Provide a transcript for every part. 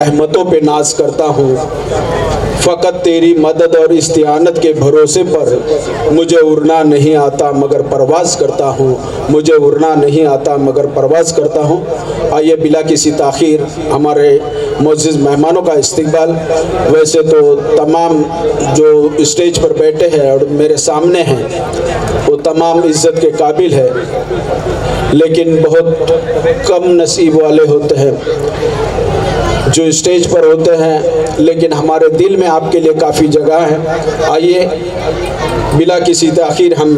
रहमतों पे नाज करता हूँ। फ़कत तेरी मदद और इस्तिआनत के भरोसे पर मुझे उड़ना नहीं आता मगर परवाज़ करता हूँ। मुझे उड़ना नहीं आता मगर परवाज़ करता हूँ। आइए बिला किसी ताख़ीर हमारे मुअज़्ज़िज़ मेहमानों का इस्तकबाल। वैसे तो तमाम जो स्टेज पर बैठे हैं और मेरे सामने हैं वो तमाम इज़्ज़त के काबिल है, लेकिन बहुत कम नसीब वाले होते हैं जो स्टेज पर होते हैं, लेकिन हमारे दिल में आपके लिए काफ़ी जगह है। आइए बिला किसी ताख़ीर हम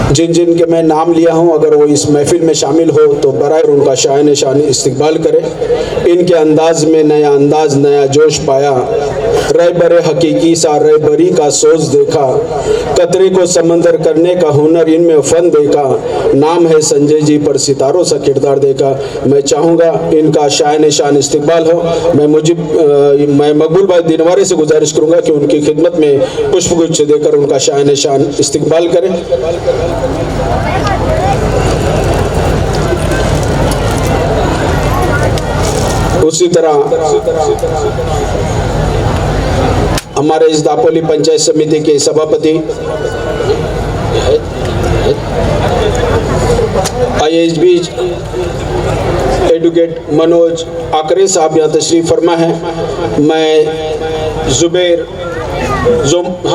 जिन जिन के मैं नाम लिया हूं, अगर वो इस महफिल में शामिल हो तो बराए उनका शान शान इस्तकबाल करें। इनके अंदाज में नया अंदाज नया जोश पाया, रहबरे हकीकी सा रहबरी का सोच देखा, कतरे को समंदर करने का हुनर इनमें फ़न देखा, नाम है संजय जी पर सितारों सा किरदार देखा। मैं चाहूँगा इनका शान शान इस्तकबाल हो। मैं मकबूल भाई दिनवारे से गुजारिश करूँगा कि उनकी खिदमत में पुष्पगुच्छ देकर उनका शान शान इस्तकबाल करें। उसी तरह हमारे इस दापोली पंचायत समिति के सभापति IHB एडवोकेट मनोज आकरे साहब यहाँ तशरीफ़ फरमा है। मैं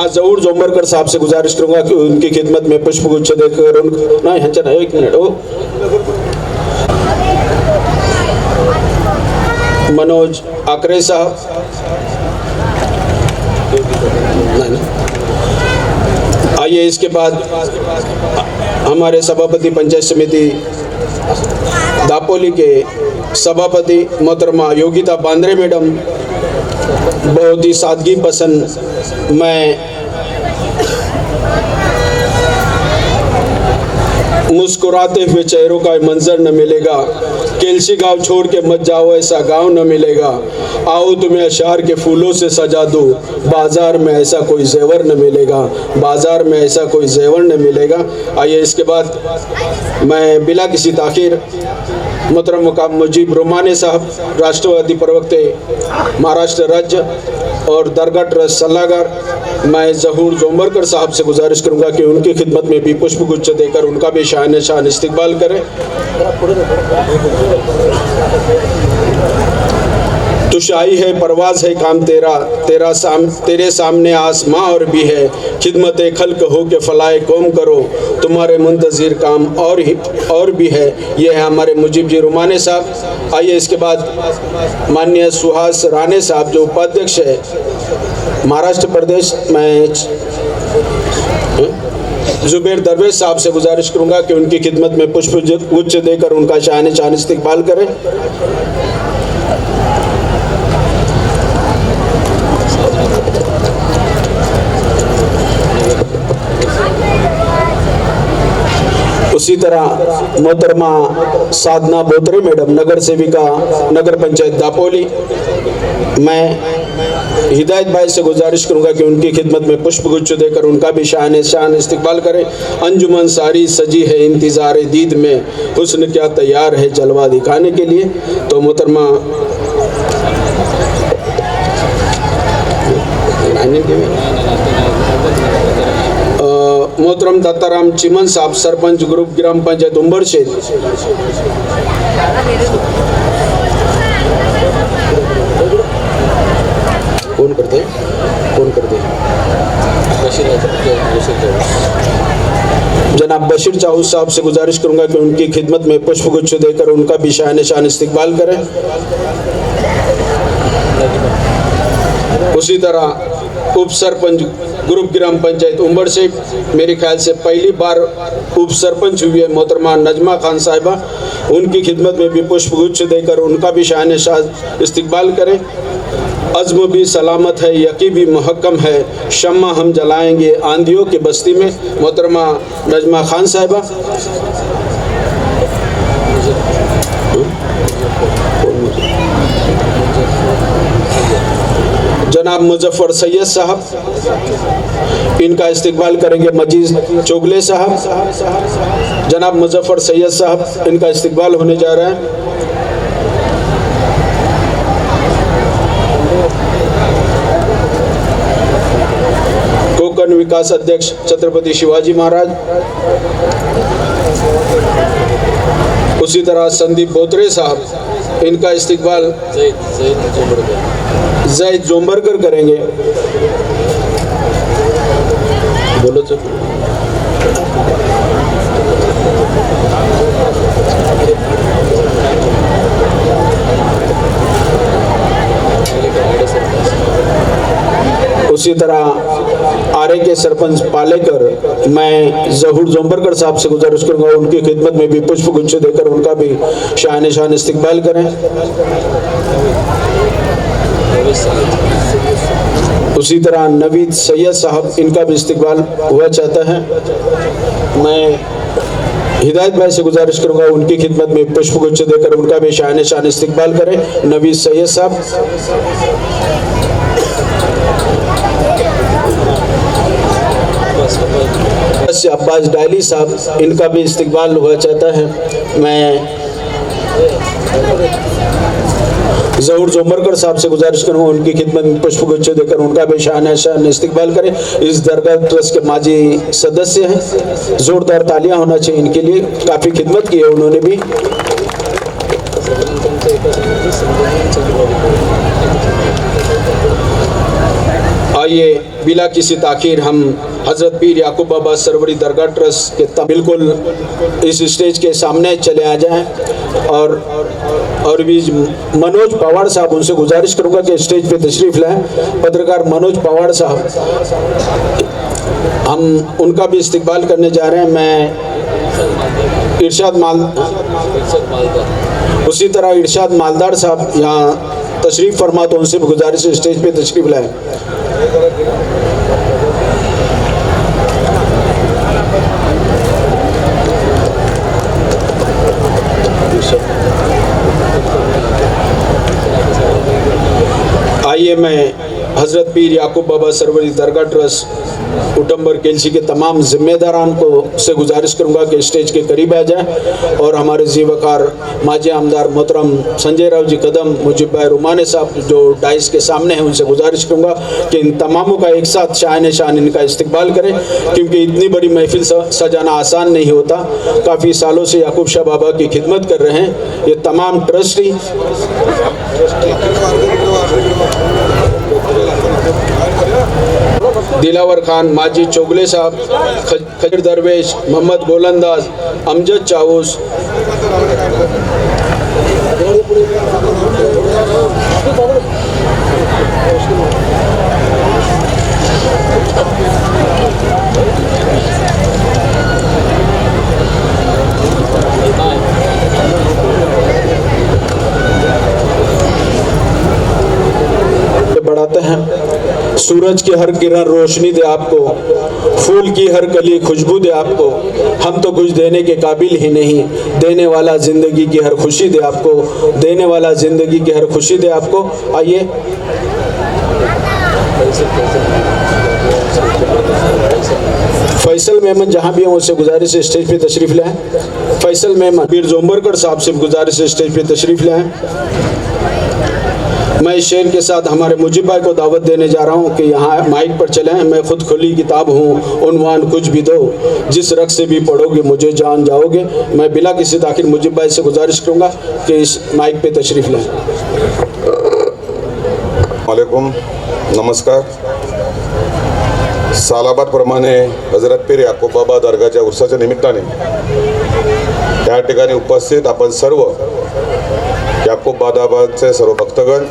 ज़हूर जोमरकर साहब से गुजारिश करूँगा कि उनकी खिदमत में पुष्पगुच्छ देकर एक मिनट मनोज आकरे साहब, आइए इसके बाद हमारे सभापति पंचायत समिति दापोली के सभापति मोहतरमा योगिता बांद्रे मैडम, बहुत ही सादगी पसंद, मैं मुस्कुराते हुए चेहरों का मंजर न मिलेगा, केलसी गांव छोड़ के मत जाओ ऐसा गांव न मिलेगा, आओ तुम्हें अशार के फूलों से सजा दूं, बाजार में ऐसा कोई जेवर न मिलेगा, बाजार में ऐसा कोई जेवर न मिलेगा। आइए इसके बाद मैं बिला किसी ताख़ीर मोहतरम मुकाम मुजीब रोमाने साहब, राष्ट्रवादी प्रवक्ते महाराष्ट्र राज्य और दरगाह ट्रस्ट सलाहकार, मैं ज़हूर जोमरकर साहब से गुजारिश करूंगा कि उनकी खिदमत में भी पुष्पगुच्छ देकर उनका भी शान शान इस्तकबाल करें। तुशाई है परवाज़ है काम तेरा, तेरे सामने आसमां और भी है, खिदमत खल्क हो के फलाए कौम करो, तुम्हारे मुंतज़िर काम और भी है। ये है हमारे मुजीब जी रुमाने साहब। आइए इसके बाद माननीय सुहास राणे साहब जो उपाध्यक्ष है महाराष्ट्र प्रदेश, मैं जुबैर दरवेश साहब से गुजारिश करूँगा कि उनकी खिदमत में पुष्पगुच्छ देकर उनका शान शान इस्तकबाल करें। उसी तरह मोहतरमा साधना बोतरे मैडम, नगर सेविका नगर पंचायत दापोली, मैं हिदायत भाई से गुजारिश करूंगा कि उनकी खिदमत में पुष्पगुच्छ देकर उनका भी शान शान इस्तकबाल करें। अंजुमन सारी सजी है इंतज़ार दीद में, हुस्न क्या तैयार है जलवा दिखाने के लिए। तो मोहतरमा मोहतरम दत्ताराम चिमन साहब, सरपंच ग्रुप ग्राम पंचायत उम्बरशेद, कौन करते जनाब बशीर चाहू साहब से गुजारिश करूंगा कि उनकी खिदमत में पुष्पगुच्छ देकर उनका भी शान शान इस्तकबाल करें। उसी तरह उप सरपंच ग्रुप ग्राम पंचायत उम्बरशेद, मेरे ख्याल से पहली बार उप सरपंच हुई है मोहतरमा नजमा खान साहिबा, उनकी खिदमत में भी पुष्पगुच्छ देकर उनका भी शान शान इस्तकबाल करें। अज़्म भी सलामत है यकी भी महकम है, शम्मा हम जलाएंगे आंधियों की बस्ती में, मोहतरमा नजमा खान साहिबा। जनाब मुजफ्फर सैयद साहब, इनका इस्तकबाल करेंगे मजीद चोगले साहब। जनाब मुजफ्फर सैयद साहब, इनका इस्तकबाल होने जा रहा है। कोकण विकास अध्यक्ष छत्रपति शिवाजी महाराज, उसी तरह संदीप बोत्रे साहब, इनका इस्तकबाल जैद जोंबरकर करेंगे। बोलो तो। उसी तरह आरे के सरपंच पालेकर, मैं जहूर जोंबरकर साहब से गुजारिश करूंगा उनकी खिदमत में भी पुष्प गुच्छ देकर उनका भी शान शान इस्तकबाल करें। उसी तरह नवीद सैयद साहब, इनका भी इस्तकबाल हुआ चाहता है। मैं हिदायत भाई से गुजारिश करूंगा उनकी खिदमत में पुष्प गुच्छ देकर उनका भी शान शान इस्तकबाल करें। नवीद सैयद साहब। अब्बास डायली साहब, इनका भी इस्तकबाल हुआ चाहता है। मैं जहूर जोंबरकर साहब से गुजारिश करूँगा उनकी खिदमत में पुष्प गुच्छ देकर उनका भी शान शान इस्तकबाल करें। इस दरगाह ट्रस्ट के माजी सदस्य हैं, जोरदार तालियां होना चाहिए इनके लिए, काफ़ी खिदमत की है उन्होंने भी। आइए बिला किसी ताखीर हम हज़रत पीर याकूब बाबा सरवरी दरगाह ट्रस्ट के बिल्कुल इस स्टेज के सामने चले आ जाएं और भी मनोज पवार साहब, उनसे गुजारिश करूंगा कि स्टेज पे तशरीफ़ लाएं। पत्रकार मनोज पवार साहब, हम उनका भी इस्तकबाल करने जा रहे हैं। मैं इरशाद उसी तरह इरशाद मालदार साहब यहाँ तशरीफ़ फरमा, तो उनसे भी गुजारिश स्टेज पे तशरीफ़ लाएं। आइए मैं हज़रत पीर याकूब बाबा सरवरी दरगाह ट्रस्ट उटंबर केलसी के तमाम जिम्मेदारान को से गुजारिश करूंगा कि स्टेज के करीब आ जाएं और हमारे जीवकार माजी आमदार मोहतरम संजय राव जी कदम, मुजीब भाई रुमाने साहब जो डाइस के सामने हैं, उनसे गुजारिश करूंगा कि इन तमामों का एक साथ शान शान इनका इस्तकबाल करें, क्योंकि इतनी बड़ी महफिल सजाना आसान नहीं होता। काफ़ी सालों से याकूब शाह बाबा की खिदमत कर रहे हैं ये तमाम ट्रस्टी। दिलावर खान, माजी चोगले साहब, खजर दरवेश, मोहम्मद गोलंदाज, अमजद चाऊस, बढ़ाते हैं। सूरज की हर किरण रोशनी दे आपको, फूल की हर कली खुशबू दे आपको, हम तो कुछ देने के काबिल ही नहीं, देने वाला जिंदगी की हर खुशी दे आपको, देने वाला जिंदगी की हर खुशी दे आपको। आइए फैसल मेमन जहाँ भी हैं उससे गुजारिश है स्टेज पे तशरीफ़ लाएं। फैसल मेमन, पीर जोंबरकर साहब से गुजारिश है स्टेज पे तशरीफ़ लाएं। मैं इस शेर के साथ हमारे मुजीब भाई को दावत देने जा रहा हूँ कि यहाँ माइक पर चलें। मैं खुद खुली किताब हूँ, उन्वान कुछ भी दो, जिस रख से भी पढ़ोगे मुझे जान जाओगे। मैं बिला किसी ताखिर मुजीब भाई से गुजारिश करूँगा कि इस माइक पे तशरीफ़ लाएं। वालेकुम, नमस्कार। सालाबादप्रमाणे हजरत पीर याकूब बाबा दर्गाच्या उत्सवाच्या निमित्ताने या ठिकाणी उपस्थित आपण सर्व याकूब बाबाचे सर्व भक्तगण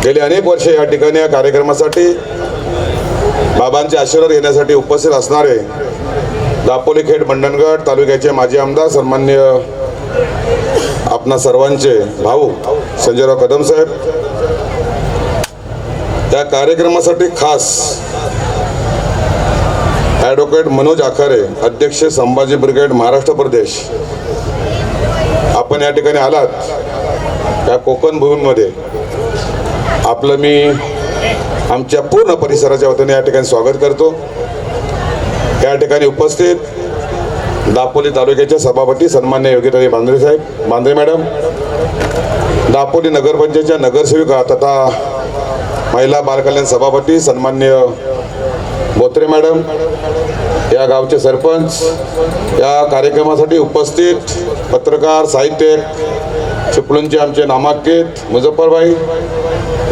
गेली अनेक वर्षे या ठिकाणी या कार्यक्रमासाठी बाबांचे आशीर्वाद घेण्यासाठी उपस्थित असणारे दापोली खेड मंडणगड तालुक्याचे माजी आमदार सन्माननीय आपणा सर्वांचे भाऊ संजयराव कदम साहेब, त्या कार्यक्रमासाठी खास ॲडव्होकेट मनोज आखारे, अध्यक्ष संभाजी ब्रिगेड महाराष्ट्र प्रदेश, आपण या ठिकाणी आलात या कोकण भूमीमध्ये, आपलं मी आमच्या पूर्ण परिसराच्या वतीने या ठिकाणी स्वागत करतो। या ठिकाणी उपस्थित दापोली तालुक्याचे सभापती सन्मान्य योगिताई बांद्रे साहेब, बांद्रे मॅडम, दापोली नगरपंचायतच्या नगरसेविका तथा महिला बालकल्याण सभापती सन्मान्य बोत्रे मॅडम, या गावचे सरपंच, या कार्यक्रमासाठी उपस्थित पत्रकार, साहित्यिक, चिपळूणचे आमचे नामांकित मुझफ्फरभाई,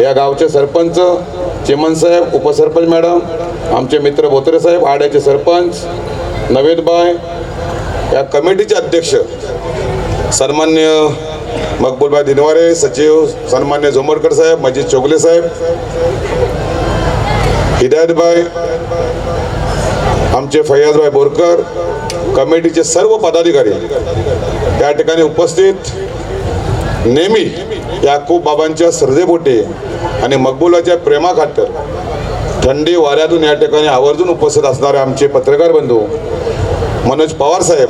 या गावचे सरपंच चिमन साहेब, उपसरपंच मॅडम, आमचे मित्र बोत्रे साहेब, आड्याचे सरपंच नवेदबाई, या कमिटीचे अध्यक्ष सन्मान्य मकबूलभाई दिनवारे, सचिव सन्मान्य जोमरकर साहेब, मजीद चोगले साहेब, हिदायतभाई, आमचे फैयाजभाई बोरकर, कमिटीचे सर्व पदाधिकारी या ठिकाणी उपस्थित, नेहमी याकूब बाबांच्या श्रद्धेपोटी आणि मकबूलाच्या प्रेमाखातर थंडी वाऱ्यातून या ठिकाणी आवर्जून उपस्थित असणारे आमचे पत्रकार बंधू मनोज पवार साहेब,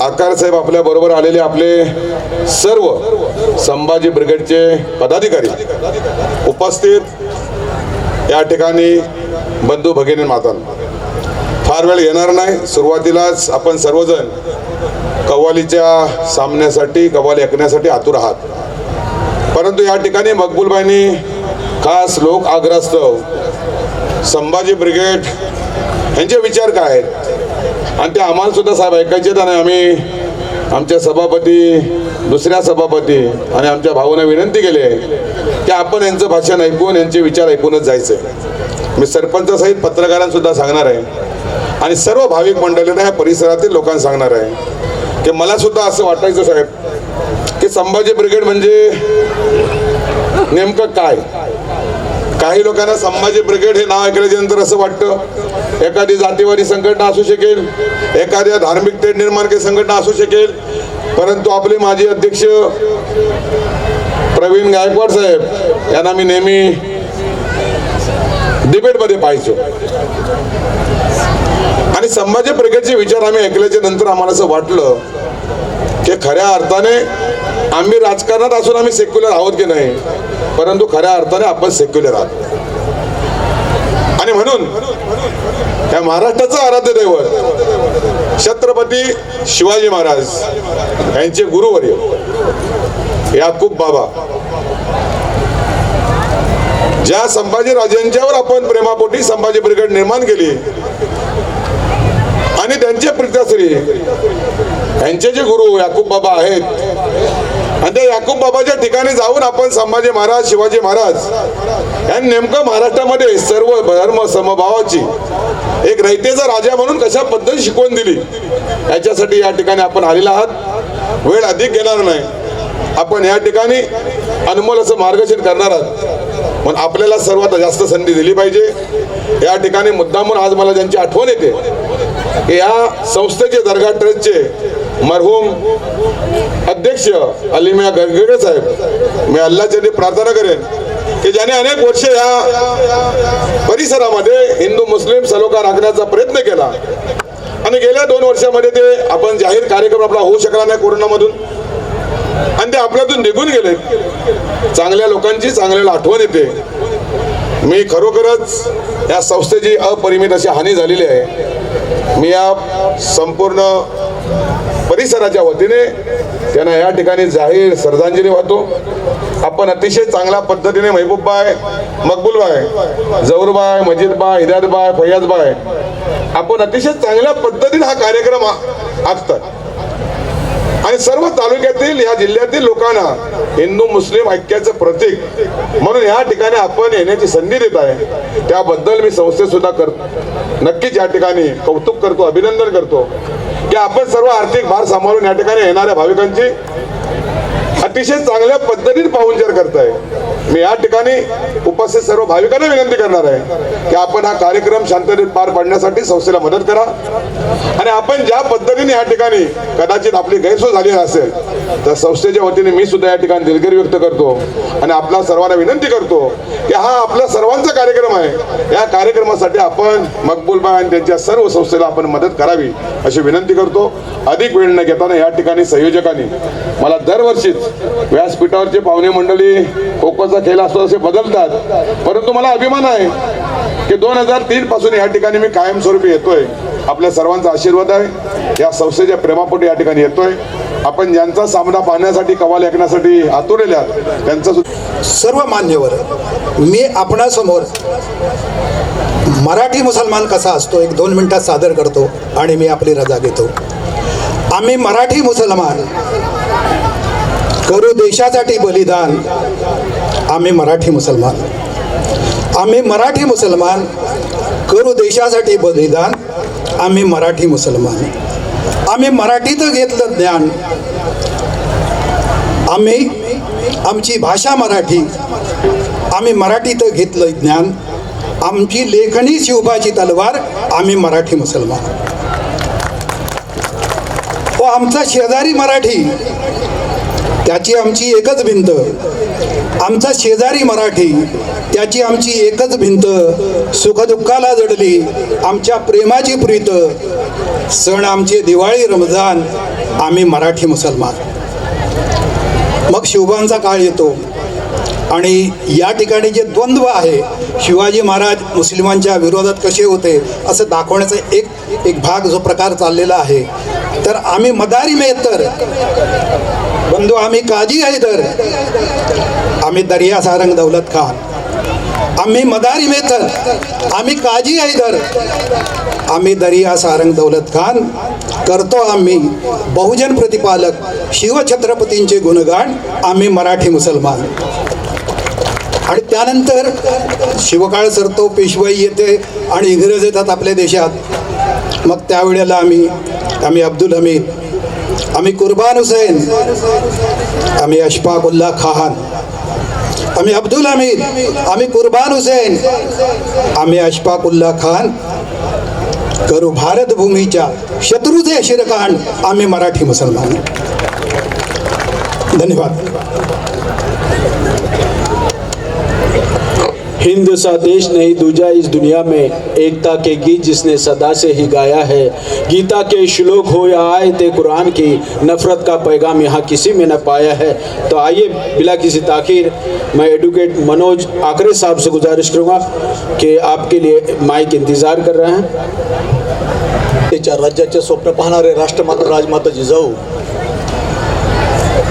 आकार साहेब, आपल्या बरोबर आलेले आपले सर्व संभाजी ब्रिगेडचे पदाधिकारी उपस्थित, या ठिकाणी बंधू भगिनी मातांनो, फार वेळ घेणार नाही. सुरुवातीलाच आपण सर्वजण कव्वालीच्या सामन्यासाठी, कव्वाली ऐकण्यासाठी आतुर आहात, परंतु या ठिकाणी मकबूलबाईंनी खास लोक आग्रहास्तव संभाजी ब्रिगेड यांचे विचार काय आहेत आणि ते आम्हाला सुद्धा साहेब ऐकायचे आहेत. आणि आम्ही आमच्या सभापती, दुसऱ्या सभापती आणि आमच्या भाऊंना विनंती केली की आपण यांचं भाषण ऐकून, यांचे विचार ऐकूनच जायचं आहे. मी सरपंचासहित पत्रकारांसुद्धा सांगणार आहे आणि सर्व भाविक मंडळींना, या परिसरातील लोकांना सांगणार आहे की मला सुद्धा असं वाटायचं साहेब की संभाजी ब्रिगेड म्हणजे नेमकं काय. काही लोकांना संभाजी ब्रिगेड हे नाव ऐकल्यानंतर असं वाटतं एखादी जातीवादी संघटना असू शकेल, एखाद्या धार्मिक तेढ निर्माण संघटना असू शकेल, परंतु आपले माजी अध्यक्ष प्रवीण गायकवाड साहेब यांना मी नेहमी डिबेटमध्ये पाहायचो आणि संभाजी ब्रिगेडचे विचार आम्ही ऐकल्याच्या नंतर आम्हाला असं वाटलं की खऱ्या अर्थाने आम्ही राजकारणात असून आम्ही सेक्युलर आहोत की नाही, परंतु खऱ्या अर्थाने आपण सेक्युलर आहोत. आणि म्हणून या महाराष्ट्राचं आराध्य दैवत छत्रपती शिवाजी महाराज यांचे गुरुवर्य याकूब बाबा, ज्या संभाजी राजांच्यावर आपण प्रेमापोटी संभाजी ब्रिगेड निर्माण केली आणि त्यांचे प्रिताश्री यांचे जे गुरु याकूब बाबा आहेत आणि त्या याकूब बाबाच्या ठिकाणी जाऊन आपण संभाजी महाराज, शिवाजी महाराज यांनी नेमकं महाराष्ट्रामध्ये सर्व धर्म समभावाची एक रयतेचा राजा म्हणून कशा पद्धती शिकवण दिली याच्यासाठी या ठिकाणी आपण आलेला आहात. वेळ अधिक घेणार नाही, आपण या ठिकाणी अनमोल असं मार्गदर्शन करणार आहात, पण आपल्याला सर्वात जास्त संधी दिली पाहिजे. या ठिकाणी मुद्दामून आज मला ज्यांची आठवण येते की या संस्थेचे दर्गा ट्रस्टचे मरहूम अध्यक्ष अलीमिया गंगेकर साहेब, मी अल्लाहच्या प्रार्थना करेन की ज्याने अनेक वर्ष या परिसरामध्ये हिंदू मुस्लिम सलोखा राखण्याचा प्रयत्न केला आणि गेल्या 2 वर्षामध्ये ते आपण जाहीर कार्यक्रम आपला होऊ शकला नाही कोरोनामधून आणि ते आपल्यातून निघून गेले. चांगल्या लोकांची चांगल्याला आठवण येते. मी खरोखरच या संस्थेची अपरिमित अशी हानी झालेली आहे. मी या संपूर्ण परिसराच्या वतीने त्यांना या ठिकाणी जाहीर श्रद्धांजली वाहतो. आपण अतिशय चांगल्या पद्धतीने महबूबबाई, मकबूलबाई, जौरबाई, मजीदबाई, हिदायतबाई, फैयाजबाई आपण अतिशय चांगल्या पद्धतीने हा कार्यक्रम आखतात आणि सर्व तालुक्यातील या जिल्ह्यातील लोकांना हिंदू मुस्लिम ऐक्याचं प्रतीक म्हणून या ठिकाणी आपण येण्याची संधी देत आहे. त्याबद्दल मी संस्थेत सुद्धा नक्कीच या ठिकाणी कौतुक करतो, अभिनंदन करतो की आपण सर्व आर्थिक भार सांभाळून या ठिकाणी येणाऱ्या भाविकांची अतिशय चांगल्या पद्धतीने पाहुणचार करताय. मी या ठिकाणी उपस्थित सर्व भाविकांना विनंती करणार आहे की आपण हा कार्यक्रम शांततेत पार पाडण्यासाठी संस्थेला मदत करा आणि आपण ज्या पद्धतीने या ठिकाणी कदाचित आपली गैरसोय झाली असेल तर संस्थेच्या वतीने मी सुद्धा या ठिकाणी दिलगिरी व्यक्त करतो आणि आपल्या सर्वांना विनंती करतो की हा आपल्या सर्वांचा कार्यक्रम आहे. या कार्यक्रमासाठी आपण मकबूलबाई आणि त्यांच्या सर्व संस्थेला आपण मदत करावी अशी विनंती करतो. अधिक वेळ न घेताना या ठिकाणी संयोजकांनी मला दरवर्षीच व्यासपीठावरचे पाहुणे मंडळी खो खोचा खेळ असतो असे बदलतात, परंतु मला अभिमान आहे की 2003 पासून या ठिकाणी मी कायमस्वरूपी येतोय आपल्या सर्वांचा आशीर्वाद आहे. या संस्थेच्या प्रेमापोटी या ठिकाणी येतोय. आपण ज्यांचा सामना पाहण्यासाठी, कवाल ऐकण्यासाठी आतुरलेले आहात त्यांचा सर्व मान्यवर, मी आपणासमोर मराठी मुसलमान कसा असतो 1-2 मिनिटात सादर करतो आणि मी आपली रजा घेतो. आम्ही मराठी मुसलमान करू देशासाठी बलिदान. आम्ही मराठी मुसलमान, आम्ही मराठी मुसलमान करू देशासाठी बलिदान. आम्ही मराठी मुसलमान, आम्ही मराठीत घेतलं ज्ञान. आम्ही आमची भाषा मराठी, आम्ही मराठीत घेतलं ज्ञान. आमची लेखणी शिवबाची तलवार. आम्ही मराठी मुसलमान. व आमचा शेजारी मराठी, त्याची आमची एकच भिंत. आमचा शेजारी मराठी, त्याची आमची एकच भिंत. सुखदुःखाला जडली आमच्या प्रेमाची प्रीत. सण आमचे दिवाळी रमजान. आम्ही मराठी मुसलमान. मग शिवबांचा काळ येतो आणि या ठिकाणी जे द्वंद्व आहे, शिवाजी महाराज मुस्लिमांच्या विरोधात कसे होते असं दाखवण्याचा एक भाग जो प्रकार चाललेला आहे. तर आम्ही मदारी मेहतर बंधू, आम्ही काजी हैदर, आम्ही दर्या सारंग दौलत खान. आम्ही मदारी मेहतर, आम्ही काजी हैदर, आम्ही दर्या सारंग दौलत खान. करतो आम्ही बहुजन प्रतिपालक शिवछत्रपतींचे गुणगान. आम्ही मराठी मुसलमान. आणि त्यानंतर शिवकाळ सरतो, पेशवाई येते आणि इंग्रज येतात आपल्या देशात. मग त्यावेळेला आम्ही अब्दुल हमीद, आम्ही कुर्बान हुसैन, आम्ही अशफाक उल्ला खान, आम्ही अब्दुल हमीद, आम्ही कुर्बान हुसैन, आम्ही अशफाक उल्ला खान. करू भारत भूमीच्या शत्रूचे शिरकाण. आम्ही मराठी मुसलमान. धन्यवाद. हिंद सा देश नहीं दूजा इस दुनिया में, एकता के गीत जिसने सदा से ही गाया है. गीता के श्लोक हो या आयते कुरान की, नफ़रत का पैगाम यहाँ किसी में न पाया है. तो आइए बिला किसी ताखीर मैं एडवोकेट मनोज आकरे साहब से गुजारिश करूँगा कि आपके लिए माइक इंतज़ार कर रहे हैं. त्याच्या राज्याचे स्वप्न पाहणारे राष्ट्रमाता राजमाता जिजाऊ,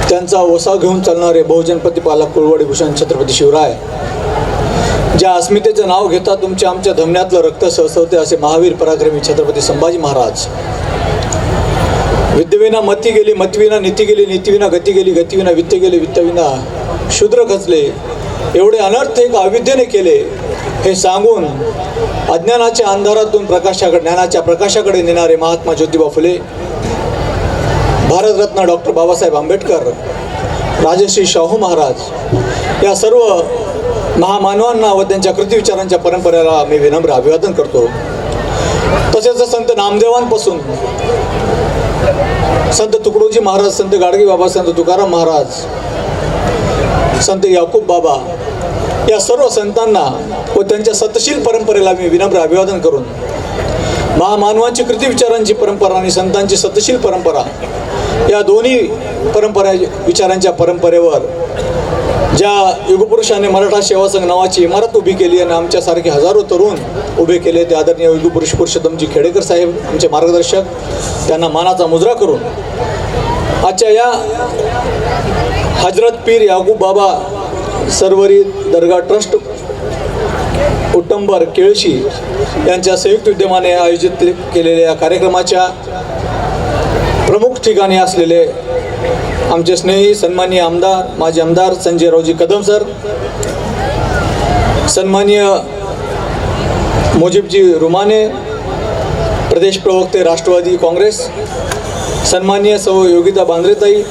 त्यांचा वसा घेऊन चालणारे बहुजन प्रतिपालक कुलवडी भूषण छत्रपती शिवराय, ज्या अस्मितेचं नाव घेता तुमच्या आमच्या धमन्यातलं रक्त सळसळते असे महावीर पराक्रमी छत्रपती संभाजी महाराज. विद्येविना मती गेली, मतीविना नीती गेली, नीतीविना गती गेली, गतीविना वित्त गेले, वित्तविना शूद्र खचले. एवढे अनर्थ एक अविद्येने केले हे सांगून अज्ञानाच्या अंधारातून प्रकाशाकडे, ज्ञानाच्या प्रकाशाकडे नेणारे महात्मा ज्योतिबा फुले, भारतरत्न डॉक्टर बाबासाहेब आंबेडकर, राजश्री शाहू महाराज या सर्व महामानवांना व त्यांच्या कृतिविचारांच्या परंपरेला मी विनम्र अभिवादन करतो. तसेच संत नामदेवांपासून संत तुकडोजी महाराज, संत गाडगे बाबा, संत तुकाराम महाराज, संत याकूब बाबा या सर्व संतांना व त्यांच्या सतशील परंपरेला मी विनम्र अभिवादन करून महामानवांची कृतिविचारांची परंपरा आणि संतांची सतशील परंपरा या दोन्ही परंपरा विचारांच्या परंपरेवर ज्या युगपुरुषाने मराठा सेवा संघ नावाची इमारत उभी केली आणि आमच्यासारखे हजारो तरुण उभे केले, ते आदरणीय युगपुरुष पुरुषोत्तमजी खेडेकर साहेब आमचे मार्गदर्शक, त्यांना मानाचा मुजरा करून आजच्या या हजरत पीर याकूब बाबा सरवरी दर्गा ट्रस्ट उट्टंबर केळशी यांच्या संयुक्त विद्यमाने आयोजित केलेल्या या कार्यक्रमाच्या प्रमुख ठिकाणी असलेले आमचे स्नेही सन्माननीय आमदार, माजी आमदार संजय रावजी कदम सर, सन्माननीय मुजीबजी रुमाने, प्रदेश प्रवक्ते राष्ट्रवादी काँग्रेस, सन्माननीय सौ योगिता बांद्रेताई,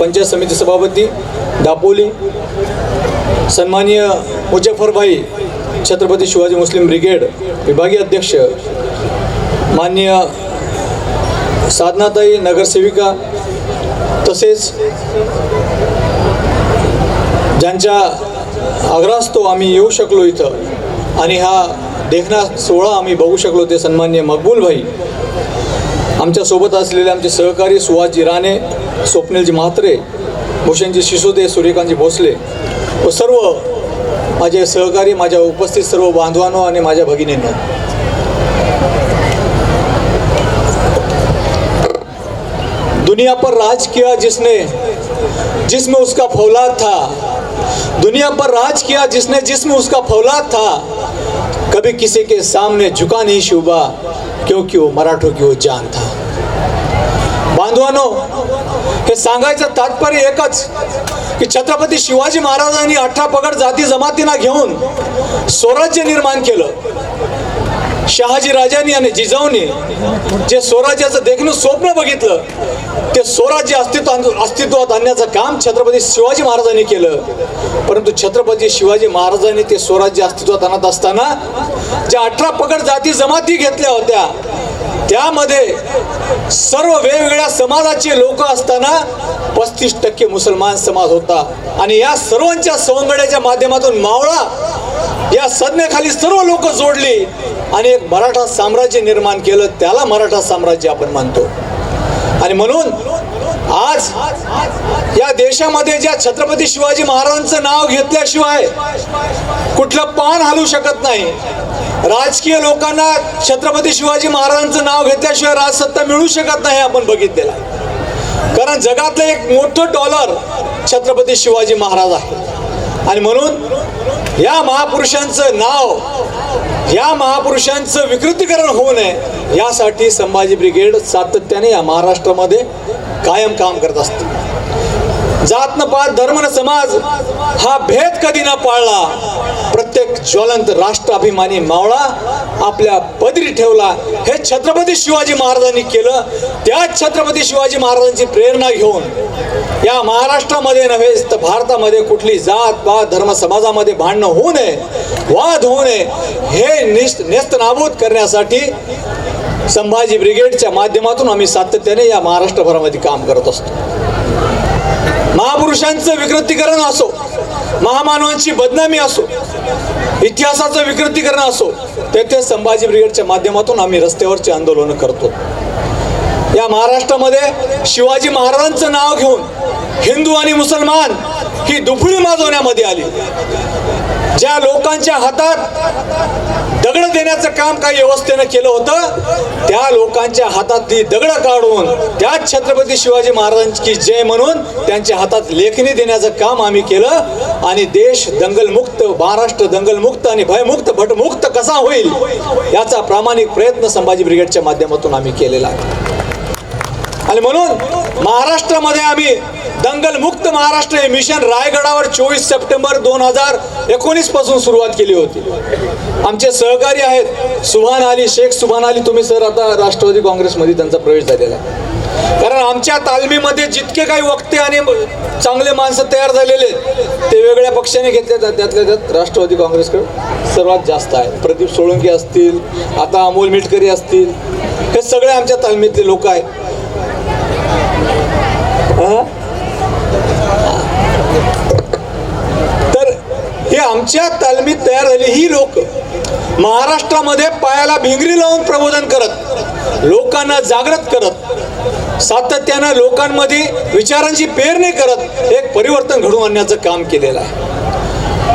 पंचायत समिती सभापती दापोली, सन्माननीय मुजफ्फरभाई छत्रपती शिवाजी मुस्लिम ब्रिगेड विभागीय अध्यक्ष, माननीय साधनाताई नगरसेविका, तसेच ज्यांच्या आग्रहास्तव आम्ही येऊ शकलो इथं आणि हा देखणा सोहळा आम्ही बघू शकलो ते सन्माननीय मकबूल भाई, आमच्यासोबत असलेले आमचे सहकारी सुहासजी राणे, स्वप्नीलजी म्हात्रे, भूषणजी सिसोदे, सूर्यकांतजी भोसले व सर्व माझे सहकारी, माझ्या उपस्थित सर्व बांधवांनो आणि माझ्या भगिनींनो, दुनिया पर राज किया जिसने जिसमें उसका फौलाद था, दुनिया पर राज किया जिसने जिसमें उसका फौलाद था, कभी किसी के सामने झुका नहीं शुबा, क्योंकि वो मराठों की वो जान था. बांधवानो, हे सांगायचं तात्पर्य एकच की छत्रपती शिवाजी महाराजांनी 18 पगड जाती जमातींना घेऊन स्वराज्य निर्माण केलं. शहाजी राजांनी आणि जिजाऊनी जे स्वराज्याचं देखणं स्वप्न बघितलं, ते स्वराज्य अस्तित्वात आणण्याचं काम छत्रपती शिवाजी महाराजांनी केलं. परंतु छत्रपती शिवाजी महाराजांनी ते स्वराज्य अस्तित्वात आणत असताना ज्या 18 पगड जाती जमाती घेतल्या होत्या, त्यामध्ये सर्व वेगवेगळ्या समाजाचे लोक असताना 35% मुसलमान समाज होता. आणि या सर्वांच्या सवंगड्याच्या माध्यमातून मावळा या संज्ञेखाली सर्व लोक जोडली आणि एक मराठा साम्राज्य निर्माण केलं. त्याला मराठा साम्राज्य आपण मानतो. आणि म्हणून आज या देशामध्ये ज्या छत्रपती शिवाजी महाराजांचं नाव घेतल्याशिवाय कुठलं पान हलू शकत नाही. राजकीय लोकांना छत्रपती शिवाजी महाराजांचं नाव घेतल्याशिवाय राजसत्ता मिळू शकत नाही, आपण बघितलेलं आहे. कारण जगातलं एक मोठं डॉलर छत्रपती शिवाजी महाराज आहे. आणि म्हणून या महापुरुषांचं नाव, या महापुरुषांचं विकृतीकरण होऊ नये यासाठी संभाजी ब्रिगेड सातत्याने या महाराष्ट्रामध्ये कायम काम करत असते. जात न पात धर्म न समाज हा भेद कधी न पाळला. प्रत्येक ज्वलंत राष्ट्राभिमानी मावळा आपल्या पदरी ठेवला. हे छत्रपती शिवाजी महाराजांनी केलं. त्याच छत्रपती शिवाजी महाराजांची प्रेरणा घेऊन या महाराष्ट्रामध्ये नव्हे तर भारतामध्ये कुठली जात पात धर्म समाजामध्ये भांडणं होऊ नये, वाद होऊ नये, हे नेस्तनाबूत करण्यासाठी संभाजी ब्रिगेडच्या माध्यमातून आम्ही सातत्याने या महाराष्ट्रभरामध्ये काम करत असतो. महापुरुषांचं विकृतीकरण असो, महामानवांची बदनामी असो, इतिहासाचं विकृतीकरण असो, तेथे संभाजी ब्रिगेडच्या माध्यमातून आम्ही रस्त्यावरची आंदोलनं करतो. या महाराष्ट्रामध्ये शिवाजी महाराजांचं नाव घेऊन हिंदू आणि मुसलमान ही दुफळी माजवण्यामध्ये आली. ज्या लोकांच्या हातात दगड देण्याचं काम काही व्यवस्थेनं केलं होतं, त्या लोकांच्या हातातली दगड काढून त्याच छत्रपती शिवाजी महाराजांची जय म्हणून त्यांच्या हातात लेखणी देण्याचं काम आम्ही केलं. आणि देश दंगलमुक्त, महाराष्ट्र दंगलमुक्त आणि भयमुक्त भटमुक्त कसा होईल याचा प्रामाणिक प्रयत्न संभाजी ब्रिगेडच्या माध्यमातून आम्ही केलेला आहे. आणि म्हणून महाराष्ट्रामध्ये आम्ही दंगलमुक्त महाराष्ट्र हे मिशन रायगडावर 24 सप्टेंबर 2019 पासून सुरुवात केली होती. आमचे सहकारी आहेत सुभान अली, शेख सुभान अली. तुम्ही सर आता राष्ट्रवादी काँग्रेसमध्ये त्यांचा प्रवेश झालेला आहे. कारण आमच्या तालमीमध्ये जितके काही वक्ते आणि चांगले माणसं तयार झालेले ते वेगळ्या पक्षाने घेतले, त्यातल्या त्यात राष्ट्रवादी काँग्रेसकडे सर्वात जास्त आहे. प्रदीप सोळंकी असतील, आता अमोल मिटकरी असतील, हे सगळे आमच्या तालमीतले लोक आहेत. तर हे आमच्या तालमीत तयार झाली ही लोक महाराष्ट्रामध्ये पायाला भिंगरी लावून प्रबोधन करत, लोकांना जागृत करत, सातत्यानं लोकांमध्ये विचारांची पेरणी करत एक परिवर्तन घडवून आणण्याचं काम केलेलं आहे.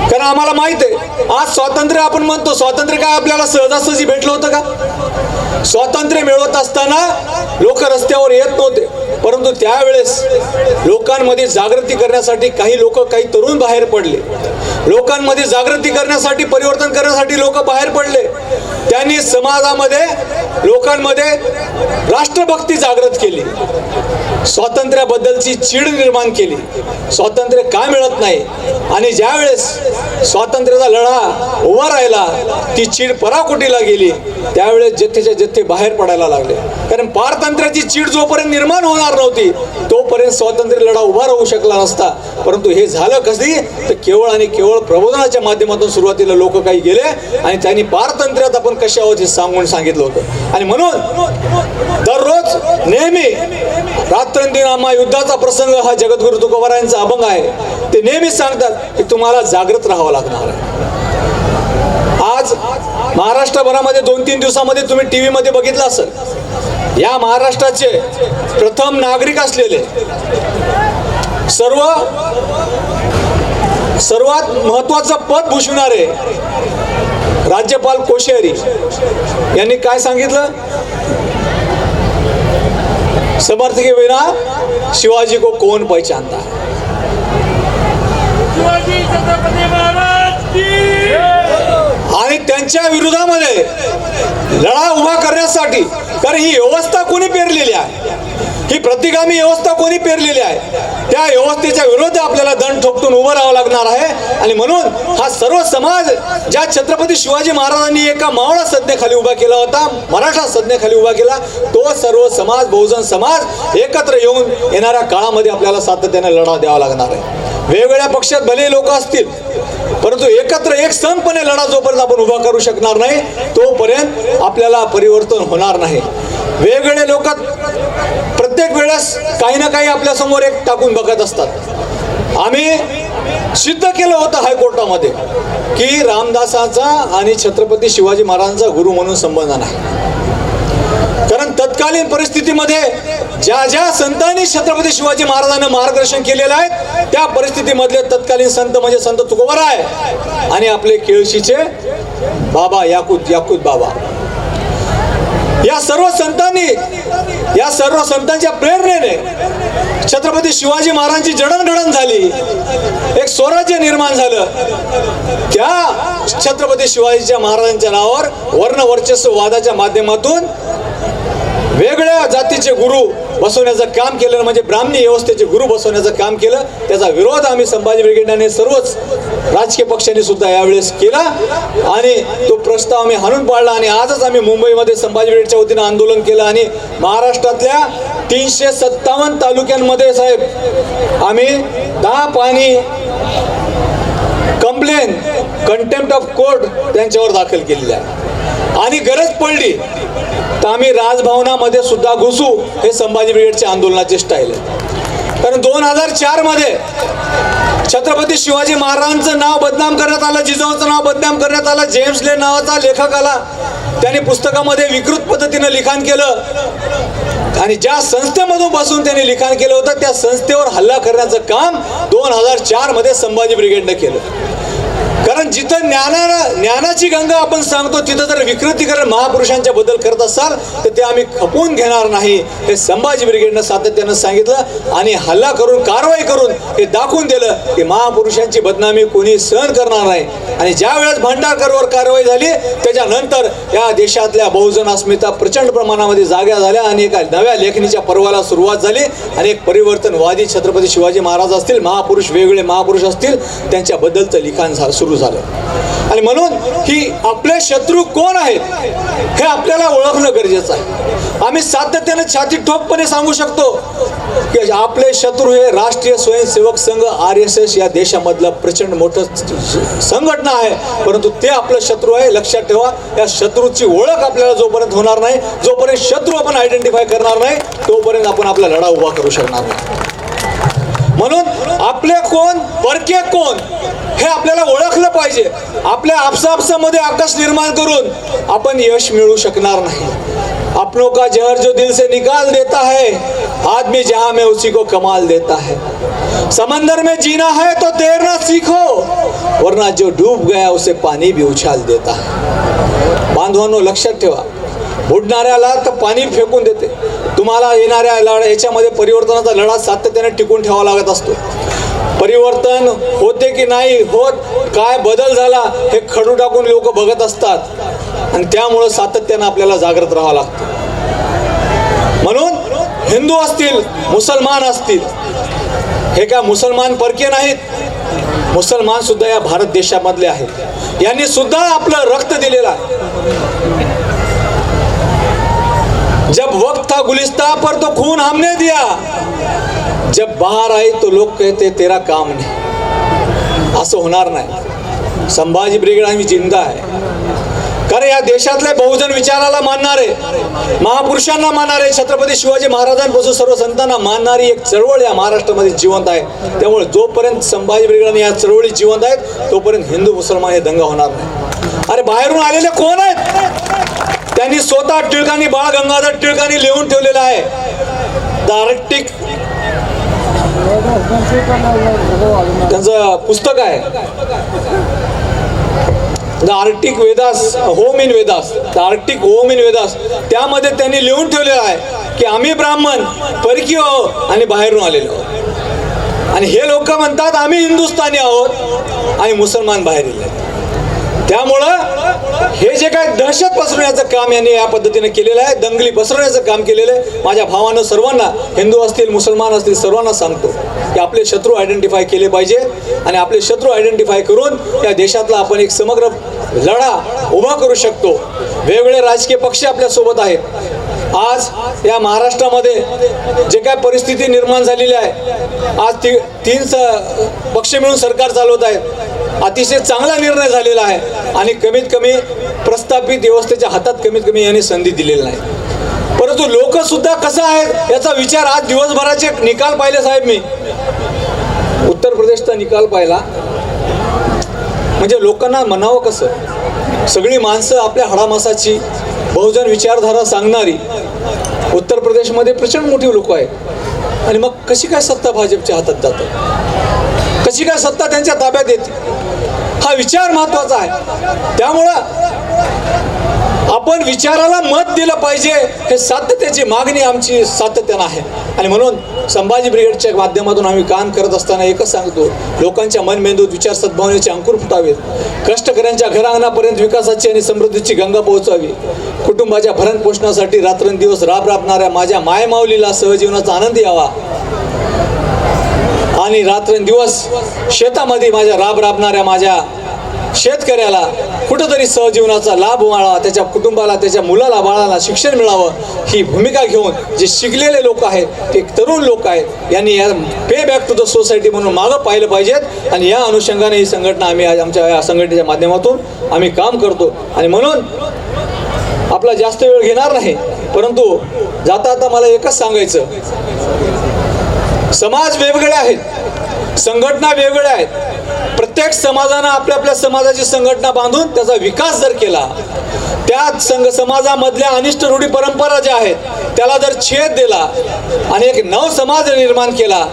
कारण आम्हाला माहित आहे आज स्वातंत्र्य आपण म्हणतो, स्वातंत्र्य काय आपल्याला सहजासहजी भेटलं होतं का? स्वातंत्र्य मिळवत असताना लोक रस्त्यावर येत नव्हते, परंतु त्यावेळेस लोकांमध्ये जागृती करण्यासाठी काही लोक, काही तरुण बाहेर पडले. लोकांमध्ये जागृती करण्यासाठी, परिवर्तन करण्यासाठी लोक बाहेर पडले. त्यांनी समाजामध्ये, लोकांमध्ये राष्ट्रभक्ती जागृत केली, स्वातंत्र्याबद्दलची चीड निर्माण केली. स्वातंत्र्य का मिळत नाही आणि ज्यावेळेस स्वातंत्र्याचा लढा उभा राहिला, ती चीड पराकोटीला गेली, त्यावेळेस जथ्थेच्या जथ्थे बाहेर पडायला लागले. कारण पारतंत्र्याची चीड जोपर्यंत निर्माण होणार नव्हती तोपर्यंत स्वातंत्र्य लढा उभा राहू शकला नसता. परंतु हे झालं कधी तर केवळ आणि केवळ प्रबोधनाच्या माध्यमातून सुरुवातीला लोक काही गेले आणि त्यांनी पारतंत्र्यात आपण कशा आहोत हे सांगितलं होतं. आणि म्हणून दररोज नेहमी रात्रंदिन आम्हा युद्धाचा प्रसंग हा जगद्गुरु तुकोबारायांचा अभंग आहे. ते नेहमीच सांगतात की तुम्हाला जागृत राहावं लागणार आहे. आज महाराष्ट्रभरामध्ये 2-3 दिवसामध्ये तुम्ही टीव्ही मध्ये बघितलं असेल, या महाराष्ट्राचे प्रथम नागरिक असलेले सर्वात महत्वाचं पद भूषवणारे राज्यपाल कोश्यारी यांनी काय सांगितलं? समर्थ के बिना शिवाजी को कौन पहचानता है। शिवाजी छत्रपती महाराज की आणि त्यांच्या विरोधामध्ये लढा उभा करण्यासाठी, कारण ही व्यवस्था कोणी पेरलेली आहे, ही प्रतिगामी व्यवस्था कोणी पेरलेली आहे, त्या व्यवस्थेच्या विरोधात आपल्याला दंड ठोकून उभं राहावं लागणार आहे। आणि म्हणून हा सर्व समाज ज्या छत्रपती शिवाजी महाराजांनी एका मावळा संज्ञेखाली उभा केला होता, मराठा संज्ञेखाली उभा केला, तो सर्व समाज, बहुजन समाज एकत्र येऊन येणाऱ्या काळामध्ये आपल्याला सातत्याने लढा द्यावा लागणार आहे। वेगवेगळ्या पक्षात भले लोक असतील, परंतु एकत्र एक संपणे लढा जोपर्यंत आपण उभा करू शकणार नाही तोपर्यंत आपल्याला परिवर्तन होणार नाही। वेगवेगळे लोक प्रत्येक वेळेस काही ना काही आपल्या समोर एक टाकून बघत असतात। आम्ही सिद्ध केलं होतं हायकोर्टामध्ये की रामदासाचा आणि छत्रपती शिवाजी महाराजांचा गुरु म्हणून संबंध नाही, कारण तत्कालीन परिस्थितीमध्ये ज्या ज्या संतांनी छत्रपती शिवाजी महाराजांना मार्गदर्शन केलेलं आहे त्या परिस्थितीमधले तत्कालीन संत म्हणजे संत तुकोबाराय आणि आपले केळशीचे बाबा याकूत बाबा, या सर्व संतांच्या प्रेरणेने छत्रपती शिवाजी महाराजांची जडणघडण झाली, एक स्वराज्य निर्माण झालं। त्या छत्रपती शिवाजीच्या महाराजांच्या नावावर वर्णवर्चस्व वादाच्या माध्यमातून वेगळ्या जातीचे गुरु बसवण्याचं काम केलं, म्हणजे ब्राह्मणी व्यवस्थेचे गुरु बसवण्याचं काम केलं। त्याचा विरोध आम्ही संभाजी ब्रिगेडने सर्वच राजकीय पक्षांनी सुद्धा यावेळेस केला आणि तो प्रस्ताव आम्ही हाणून पाडला। आणि आजच आम्ही मुंबईमध्ये संभाजी ब्रिगेडच्या वतीनं आंदोलन केलं आणि महाराष्ट्रातल्या 357 तालुक्यांमध्ये साहेब आम्ही 10 पाणी कंप्लेन, कंटेम्प्ट ऑफ कोर्ट त्यांच्यावर दाखल केलेली आहे। आणि गरज पडली तर आम्ही राजभवनामध्ये सुद्धा घुसू, हे संभाजी ब्रिगेडच्या आंदोलनाचे स्टाईल आहे। कारण 2004 मध्ये छत्रपती शिवाजी महाराजांचं नाव बदनाम करण्यात आलं, जिजाऊचं नाव बदनाम करण्यात आलं। जेम्स ले नावाचा लेखक आला, त्याने पुस्तकामध्ये विकृत पद्धतीनं लिखाण केलं आणि ज्या संस्थेमधून बसून त्यांनी लिखाण केलं होतं त्या संस्थेवर हल्ला करण्याचं काम 2004 मध्ये संभाजी ब्रिगेडनं केलं। कारण जिथं ज्ञानाची गंगा आपण सांगतो तिथं जर विकृतीकरण महापुरुषांच्या बद्दल करत असाल तर ते आम्ही खपवून घेणार नाही, हे संभाजी ब्रिगेडनं सातत्यानं सांगितलं आणि हल्ला करून, कारवाई करून हे दाखवून दिलं की महापुरुषांची बदनामी कोणी सहन करणार नाही। आणि ज्या वेळेस भांडारकरवर कारवाई झाली त्याच्यानंतर या देशातल्या बहुजन अस्मिता प्रचंड प्रमाणामध्ये जाग्या झाल्या आणि एका नव्या लेखणीच्या पर्वाला सुरुवात झाली आणि एक परिवर्तनवादी छत्रपती शिवाजी महाराज असतील, महापुरुष, वेगवेगळे महापुरुष असतील, त्यांच्याबद्दलचं लिखाण सुरू झालं। आणि म्हणून ही आपले शत्रू कोण आहेत हे आपल्याला ओळखणं गरजेचं आहे। आम्ही सातत्याने छाती ठोकपणे सांगू शकतो की आपले शत्रू हे राष्ट्रीय स्वयंसेवक संघ RSS या देशामधलं प्रचंड मोठं संघटना आहे, परंतु ते आपलं शत्रू आहे, लक्षात ठेवा। या शत्रूची ओळख आपल्याला जोपर्यंत होणार नाही, जोपर्यंत शत्रू आपण आयडेंटिफाय करणार नाही तोपर्यंत आपण आपला लढा उभा करू शकणार नाही। म्हणून आपले कोण, परके कोण हे आपल्याला ओळखलं पाहिजे। आपल्या आपसामध्ये आकाश निर्माण करून आपण यश मिळवू शकणार नाही। अपनों का जहर जो दिल से निकाल देता है, आदमी जहां में उसी को कमाल देता है। समंदर में जीना है तो तैरना सीखो, वरना जो डूब गया उसे पानी भी उछाल देता है। बांधवांनो लक्षात ठेवा, बुडणाऱ्याला तर पाणी फेकून देते, तुम्हाला येणाऱ्या याच्यामध्ये परिवर्तनाचा लढा सातत्याने टिकून ठेवावा लागत असतो। परिवर्तन होते की नाही होत, काय बदल झाला हे खडू टाकून लोक बघत असतात आणि त्यामुळे सातत्याने आपल्याला जागृत राहावं लागतं। म्हणून हिंदू असतील, मुसलमान असतील, हे काय मुसलमान परके नाहीत, मुसलमान सुद्धा या भारत देशामधले आहेत, यांनी सुद्धा आपलं रक्त दिलेलं आहे। जब वक्त था गुलिस्तां पर तो खून हमने दिया, जब बाहर आई तो लोग कहते तेरा काम नहीं। असं होणार नाही। संभाजी ब्रिगेड आम्ही जिंदा आहे, कारण या देशातल्या बहुजन विचाराला मानणारे, महापुरुषांना मानणारे, छत्रपती शिवाजी महाराजांपासून सर्व संतांना मानणारी एक चळवळ या महाराष्ट्रामध्ये जिवंत आहे। त्यामुळे जोपर्यंत संभाजी ब्रिगेड या चळवळी जिवंत आहेत तोपर्यंत हिंदू मुसलमान हे दंगा होणार नाही। अरे बाहेरून आलेले कोण आहेत? त्यांनी स्वतः टिळकांनी, बाळ गंगाधर टिळकांनी लिहून ठेवलेलं आहे त्यांचं पुस्तक आहे the Arctic Vedas, home in Vedas, the Arctic home in Vedas. त्यामध्ये त्यांनी लिहून ठेवलेलं आहे की आम्ही ब्राह्मण परकीय आहोत आणि बाहेरून आलेलो आहोत, आणि हे लोक म्हणतात आम्ही हिंदुस्थानी आहोत आणि मुसलमान बाहेर येले. त्यामुळं हे जे काय दहशत पसरवण्याचं काम यांनी या पद्धतीने केलेलं आहे, दंगली पसरवण्याचं काम केलेलं आहे. माझ्या भावानं सर्वांना, हिंदू असतील मुसलमान असतील, सर्वांना सांगतो की आपले शत्रू आयडेंटिफाय केले पाहिजे आणि आपले शत्रू आयडेंटिफाय करून या देशातला आपण एक समग्र लढा उभा करू शकतो. वेगवेगळे राजकीय पक्ष आपल्यासोबत आहेत. आज या महाराष्ट्रामध्ये जे काय परिस्थिती निर्माण झालेली आहे, आज तीन पक्ष मिळून सरकार चालवत आहेत. अतिशय चांगला निर्णय झालेला आहे आणि कमीत कमी प्रस्थापित व्यवस्थेच्या हातात कमीत कमी यांनी संधी दिलेली नाही. परंतु लोक सुद्धा कसं आहेत याचा विचार, आज दिवसभराचे निकाल पाहिले साहेब, मी उत्तर प्रदेशचा निकाल पाहिला. म्हणजे लोकांना म्हणावं कसं, सगळी माणसं आपल्या हाडामासाची बहुजन विचारधारा सांगणारी उत्तर प्रदेशमध्ये प्रचंड मोठी लोक आहेत, आणि मग कशी काय सत्ता भाजपच्या हातात जाते, कशी काय सत्ता त्यांच्या ताब्यात येते, हा विचार महत्वाचा आहे. त्यामुळं आपण विचाराला मत दिलं पाहिजे, हे सातत्याची मागणी आमची सातत्यानं आहे. आणि म्हणून संभाजी ब्रिगेडच्या माध्यमातून आम्ही काम करत असताना एकच सांगतो, लोकांच्या मनमेंदूत विचार सद्भावनेचे अंकुर फुटावेत, कष्टकऱ्यांच्या घरांगणापर्यंत विकासाची आणि समृद्धीची गंगा पोहोचावी, कुटुंबाच्या भरण पोषणासाठी रात्रंदिवस राबणाऱ्या माझ्या मायमाऊलीला सहजीवनाचा आनंद यावा, आणि रात्रंदिवस शेतामध्ये माझ्या राबणाऱ्या माझ्या शेतकऱ्याला कुठंतरी सहजीवनाचा लाभ मिळावा, त्याच्या कुटुंबाला, त्याच्या मुलाला, बाळाला शिक्षण मिळावं, ही भूमिका घेऊन जे शिकलेले लोक आहेत, ते तरुण लोक आहेत, यांनी या पे बॅक टू द सोसायटी म्हणून मागं पाहिलं पाहिजेत. आणि या अनुषंगाने ही संघटना आम्ही आज आमच्या या संघटनेच्या माध्यमातून आम्ही काम करतो. आणि म्हणून आपला जास्त वेळ घेणार नाही, परंतु जाता आता मला एकच सांगायचं, समाज वेगवेगळे आहेत, संघटना वेगवेगळ्या आहेत. प्रत्येक समाजानं आपल्या आपल्या समाजाची संघटना बांधून त्याचा विकास जर केला, त्या समाजामधल्या अनिष्ट रूढी परंपरा ज्या आहेत त्याला जर छेद दिला आणि एक नव समाज निर्माण केला,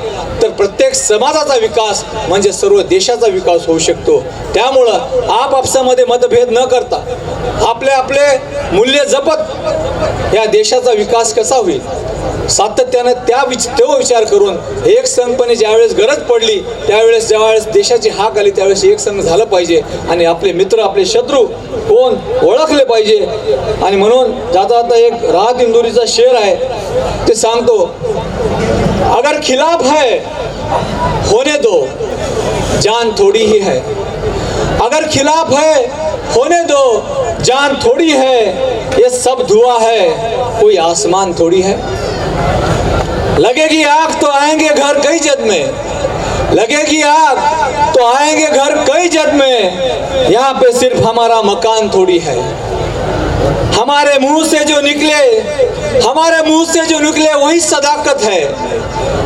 तर प्रत्येक समाजाचा विकास म्हणजे सर्व देशाचा विकास होऊ शकतो. त्यामुळं आपापसामध्ये मतभेद न करता आपले आपले मूल्य जपत या देशाचा विकास कसा होईल, सातत्यानं तो विचार करून एक संघपणे ज्यावेळेस गरज पडली, त्यावेळेस ज्यावेळेस देशाची हाक आली, त्यावेळेस एक संघ झालं पाहिजे आणि आपले मित्र, आपले शत्रू कोण ओळखले पाहिजे. आणि म्हणून जाता जाता एक राहत इंदुरीचा शेर आहे, ते सांगतो, अगर खिलाफ है होने दो जान थोड़ी ही है, अगर खिलाफ है होने दो जान थोड़ी है, ये सब धुआं है कोई आसमान थोड़ी है, लगेगी आग तो आएंगे घर कई जद में, लगेगी आग तो आएंगे घर कई जद में, यहाँ पे सिर्फ हमारा मकान थोड़ी है, हमारे मुंह से जो निकले वही सदाकत है,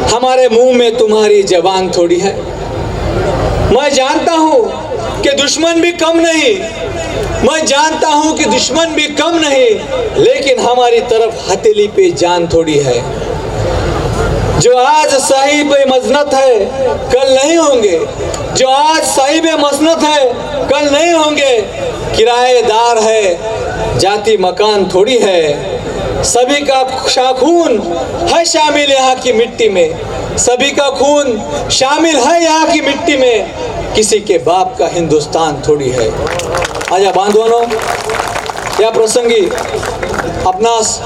हमारे मुंह में तुम्हारी जबान थोड़ी है. मैं जानता हूँ कि दुश्मन भी कम नहीं, मैं जानता हूँ कि दुश्मन भी कम नहीं, लेकिन हमारी तरफ हथेली पे जान थोड़ी है. जो आज साहिब मसनत है कल नहीं होंगे, जो आज साहिब मसनत है कल नहीं होंगे, किराएदार है जाति मकान थोड़ी है, सभी का खून है शामिल यहाँ की मिट्टी में, सभी का खून शामिल है यहाँ की मिट्टी में, किसी के बाप का हिंदुस्तान थोड़ी है. माझ्या बांधवांनो, या प्रसंगी आपणास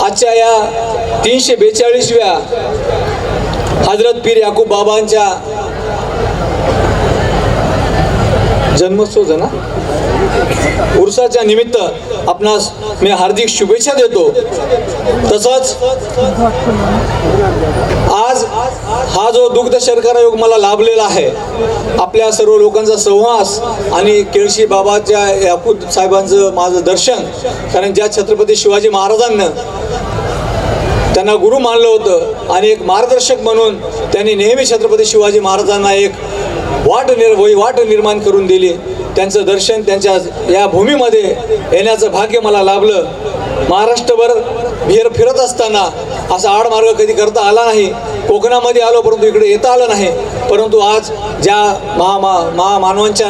आजच्या या 342व्या हजरत पीर याकूब बाबांच्या जन्मोत्सव ना उर्साच्या निमित्त आपणास मी हार्दिक शुभेच्छा देतो. तसंच आज हा जो दुग्ध शर्करा योग मला लाभलेला आहे, आपल्या सर्व लोकांचा सहवास आणि केळशी बाबाच्या याकूब साहेबांचं माझं दर्शन, कारण ज्या छत्रपती शिवाजी महाराजांना त्यांना गुरु मानलं होतं आणि एक मार्गदर्शक म्हणून त्यांनी नेहमी छत्रपती शिवाजी महाराजांना एक वाट निर्माण करून दिली, त्यांचं दर्शन त्यांच्या या भूमीमध्ये येण्याचं भाग्य मला लाभलं. महाराष्ट्रभर फिरत असताना असा आडमार्ग कधी करता आला नाही. कोकणामध्ये आलो परंतु इकडे येता आलं नाही. परंतु आज ज्या महामानवांच्या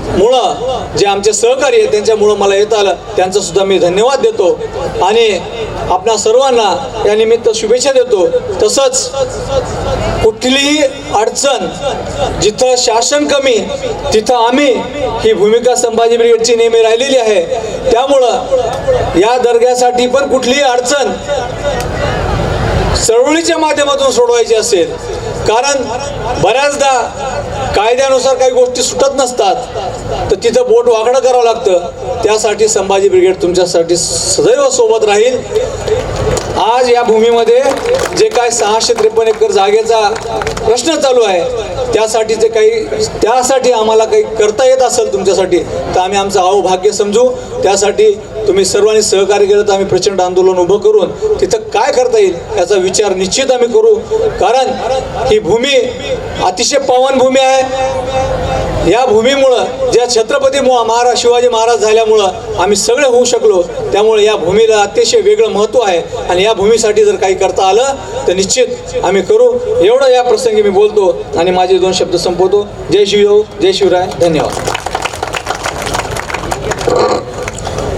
मुळं जे आमचे सहकारी आहेत त्यांच्यामुळं मला येता आलं, त्यांचा सुद्धा मी धन्यवाद देतो आणि आपणा सर्वांना या निमित्त शुभेच्छा देतो. तसंच कुठलीही अडचण जिथं शासन कमी तिथं आम्ही ही भूमिका संभाजी ब्रिगेडची नेहमी राहिलेली आहे. त्यामुळं या दर्ग्यासाठी पण कुठलीही अडचण चळवळीच्या माध्यमातून सोडवायची असेल, कारण बऱ्याचदा कायद्यानुसार काही गोष्टी सुटत नसतात तर तिथं बोट वाकडं करावं लागतं. त्यासाठी संभाजी ब्रिगेड तुमच्यासाठी सदैव सोबत राहील. आज या भूमीमध्ये जे काय 653 एकर जागेचा प्रश्न चालू आहे त्यासाठी आम्हाला काही करता येत असेल तुमच्यासाठी तर आम्ही आमचं अहोभाग्य समजू. त्यासाठी तुम्ही सर्वांनी सहकार्य केलं तर आम्ही प्रचंड आंदोलन उभं करून तिथं काय करता येईल याचा विचार निश्चित आम्ही करू. कारण ही भूमी अतिशय पावन भूमी आहे. या भूमीमुळं ज्या छत्रपती शिवाजी महाराज झाल्यामुळं आम्ही सगळे होऊ शकलो. त्यामुळे या भूमीला अतिशय वेगळं महत्त्व आहे आणि या भूमीसाठी जर काही करता आलं तर निश्चित आम्ही करू. एवढं या प्रसंगी मी बोलतो आणि माझे 2 शब्द संपवतो. जय शिवराय, जय शिवराय. धन्यवाद.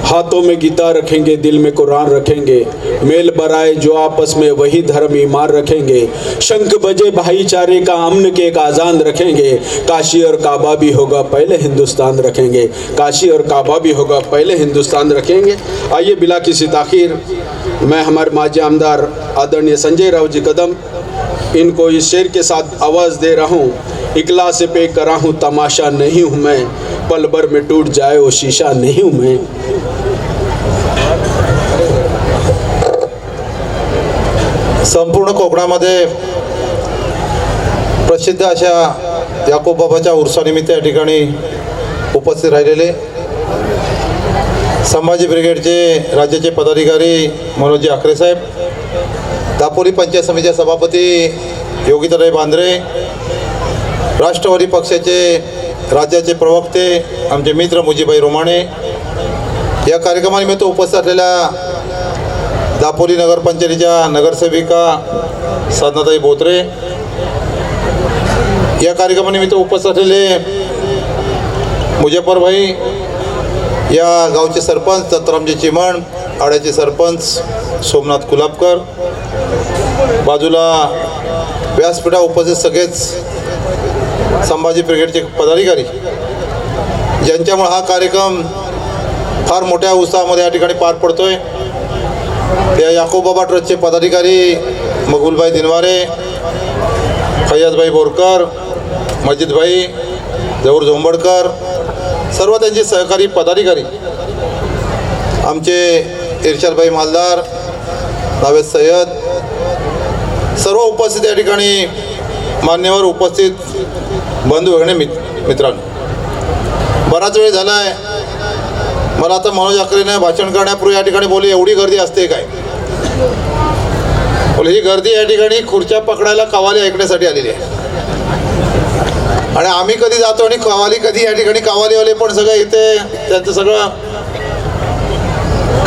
हाथों में गीता रखेंगे, दिल में कुरान रखेंगे, मेल बराए जो आपस में वही धर्म ईमान रखेंगे, शंख बजे भाईचारे का अमन के एक आज़ान रखेंगे, काशी और काबा भी होगा पहले हिंदुस्तान रखेंगे, काशी और काबा भी होगा पहले हिंदुस्तान रखेंगे. आइए बिला किसी ताखीर मैं हमारे माजी आमदार आदरणीय संजय राव जी कदम इनको इस शेर के साथ आवाज़ दे रहा हूँ. इकला से पे करा हूँ तमाशा नहीं हूँ मैं, पल भर में टूट जाए वो शीशा नहीं हूँ मैं. संपूर्ण कोकणामध्ये प्रसिद्ध अशा याकोब बाबाच्या उर्सानिमित्त या ठिकाणी उपस्थित राहिलेले संभाजी ब्रिगेडचे राज्याचे पदाधिकारी मनोजी आखरे साहेब, दापोली पंचायत समितीचे सभापती योगिताताई बांद्रे, राष्ट्रवादी पक्षाचे राज्याचे प्रवक्ते आमचे मित्र मुजीबाई रोमाणे, या कार्यक्रमानिमित्त उपस्थित असलेल्या दापोली नगरपंचायतीच्या नगरसेविका साधनाताई बोत्रे, या कार्यक्रमानिमित्त उपस्थित असलेले मुजफ्फरभाई, या गावचे सरपंच दत्तरामजी चिमण, आड्याचे सरपंच सोमनाथ कुलाबकर, बाजूला व्यासपीठा उपस्थित सगळेच संभाजी ब्रिगेडचे पदाधिकारी ज्यांच्यामुळे हा कार्यक्रम फार मोठ्या उत्साहामध्ये या ठिकाणी पार पडतोय. या याकोब बाबा ट्रस्टचे पदाधिकारी मगुलभाई दिनवारे, फैयाजभाई बोरकर, मजिदभाई, जहूर झोंबडकर, सर्व त्यांचे सहकारी पदाधिकारी, आमचे इर्शादभाई मालदार, नावेद सय्यद, सर्व उपस्थित या ठिकाणी मान्यवर उपस्थित बंधू भगिनी मित्रांनो, बराच वेळ झाला आहे. मला आता मनोज आखरेने भाषण करण्यापूर्वी या ठिकाणी बोलले एवढी गर्दी असते काय. बोले ही गर्दी या ठिकाणी खुर्च्या पकडायला कव्वाली ऐकण्यासाठी आलेली आहे आणि आम्ही कधी जातो आणि कव्वाली कधी या ठिकाणी कव्वालीवाले पण सगळं इथे त्यांचं सगळं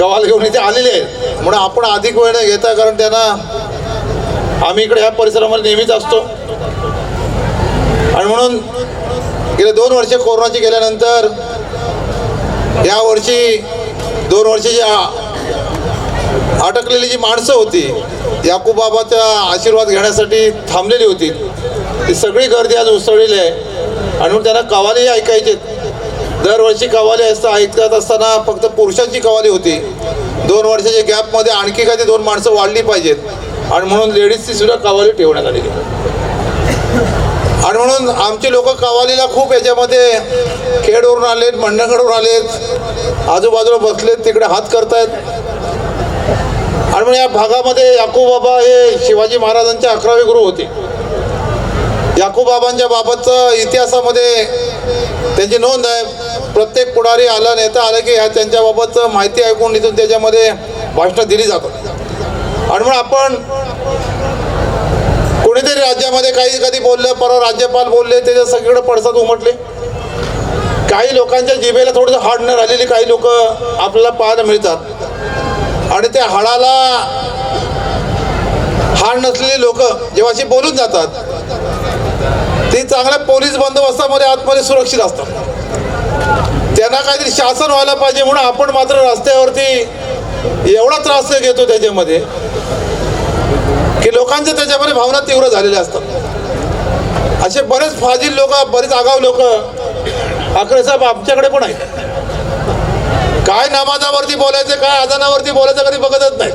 कव्वाल घेऊन इथे आलेले आहेत. म्हणून आपण अधिक वेळ न घेता, कारण त्यांना आम्ही इकडे ह्या परिसरामध्ये नेहमीच असतो आणि म्हणून गेले 2 वर्षे कोरोनाची गेल्यानंतर यावर्षी 2 वर्षाची अटकलेली जी माणसं होती याकोब बाबाचा आशीर्वाद घेण्यासाठी थांबलेली होती, ती सगळी गर्दी आज उसळलेली आहे आणि म्हणून त्यांना कव्वाली ऐकायचे. दरवर्षी कव्वाली ऐकत असताना फक्त पुरुषांची कव्वाली होती. 2 वर्षाच्या गॅपमध्ये आणखी काही 2 माणसं वाढली पाहिजेत आणि म्हणून लेडीजची सुद्धा कव्वाली ठेवण्यात आलेली आणि म्हणून आमचे लोक कव्वालीला खूप याच्यामध्ये खेडवरून आलेत, मंडणगडवरून आलेत, आजूबाजूला बसलेत, तिकडे हात करतायत आणि म्हणून या भागामध्ये याकोब बाबा हे शिवाजी महाराजांचे 11वे गुरु होते. याकोब बाबांच्या बाबतचं इतिहासामध्ये त्यांची नोंद आहे. प्रत्येक पुढारी आला, नेता आला की त्यांच्याबाबतचं माहिती ऐकून इथून त्याच्यामध्ये भाषणं दिली जातात आणि म्हणून आपण कोणीतरी राज्यामध्ये काही कधी बोललं, परत राज्यपाल बोलले, त्याच्या सगळीकडे पडसाद उमटले. काही लोकांच्या जिभेला थोडंसं हाड न राहिलेली काही लोक आपल्याला पाहायला मिळतात आणि त्या हाडाला हाड नसलेली लोक जेव्हा अशी बोलून जातात ती चांगल्या पोलीस बंदोबस्तामध्ये आतमध्ये सुरक्षित असतात. त्यांना काहीतरी शासन व्हायला पाहिजे म्हणून आपण मात्र रस्त्यावरती एवढा त्रास घेतो त्याच्यामध्ये की लोकांच्या त्याच्यामध्ये भावना तीव्र झालेल्या असतात. असे बरेच फाजील लोक, बरेच आगाऊ लोक आकडे साहेब आमच्याकडे पण आहेत. काय नमाजावरती बोलायचं, काय अजानावरती बोलायचं कधी बघतच नाही.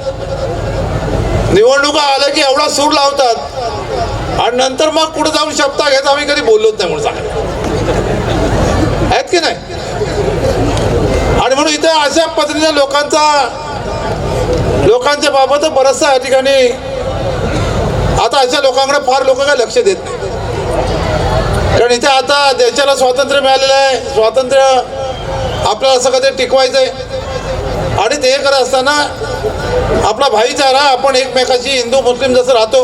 निवडणुका आल्या की एवढा सूर लावतात आणि नंतर मग कुठे जाऊन शब्द घेत आम्ही कधी बोललोच नाही म्हणून सांगा आहेत की नाही. आणि म्हणून इथे अशा पद्धतीने लोकांच्या बाबत बरचसा या ठिकाणी आता अशा लोकांकडे फार लोक काय लक्ष देत नाही. कारण इथे आता देशाला स्वातंत्र्य मिळालेलं आहे, स्वातंत्र्य आपल्याला असं कधी टिकवायचं आहे आणि ते करत असताना आपला भाईचारा, आपण एकमेकाशी हिंदू मुस्लिम जसं राहतो,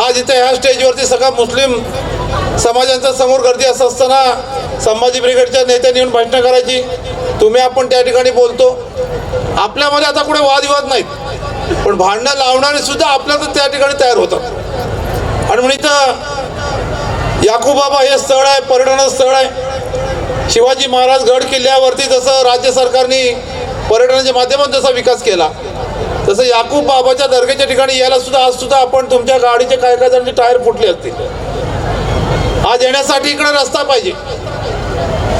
आज इथे ह्या स्टेजवरती सगळा मुस्लिम समाजांच्या समोर गर्दी असं असताना संभाजी ब्रिगेडच्या नेत्यांनी येऊन भाषणं करायची, तुम्ही आपण त्या ठिकाणी बोलतो. आपल्यामध्ये आता कुठे वादविवाद नाहीत, पण भांडणं लावणारे सुद्धा आपल्याला त्या ठिकाणी तयार होतात. आणि म्हणून इथं याकूबाबा हे स्थळ आहे, पर्यटनाचं स्थळ आहे. शिवाजी महाराज गड किल्ल्यावरती जसं राज्य सरकारने पर्यटनाच्या माध्यमातून जसा विकास केला, तसं याकूब बाबाच्या दर्ग्याच्या ठिकाणी यायला सुद्धा आज सुद्धा आपण तुमच्या गाडीचे काय जणांचे टायर फुटले असतील. आज येण्यासाठी इकडे रस्ता पाहिजे,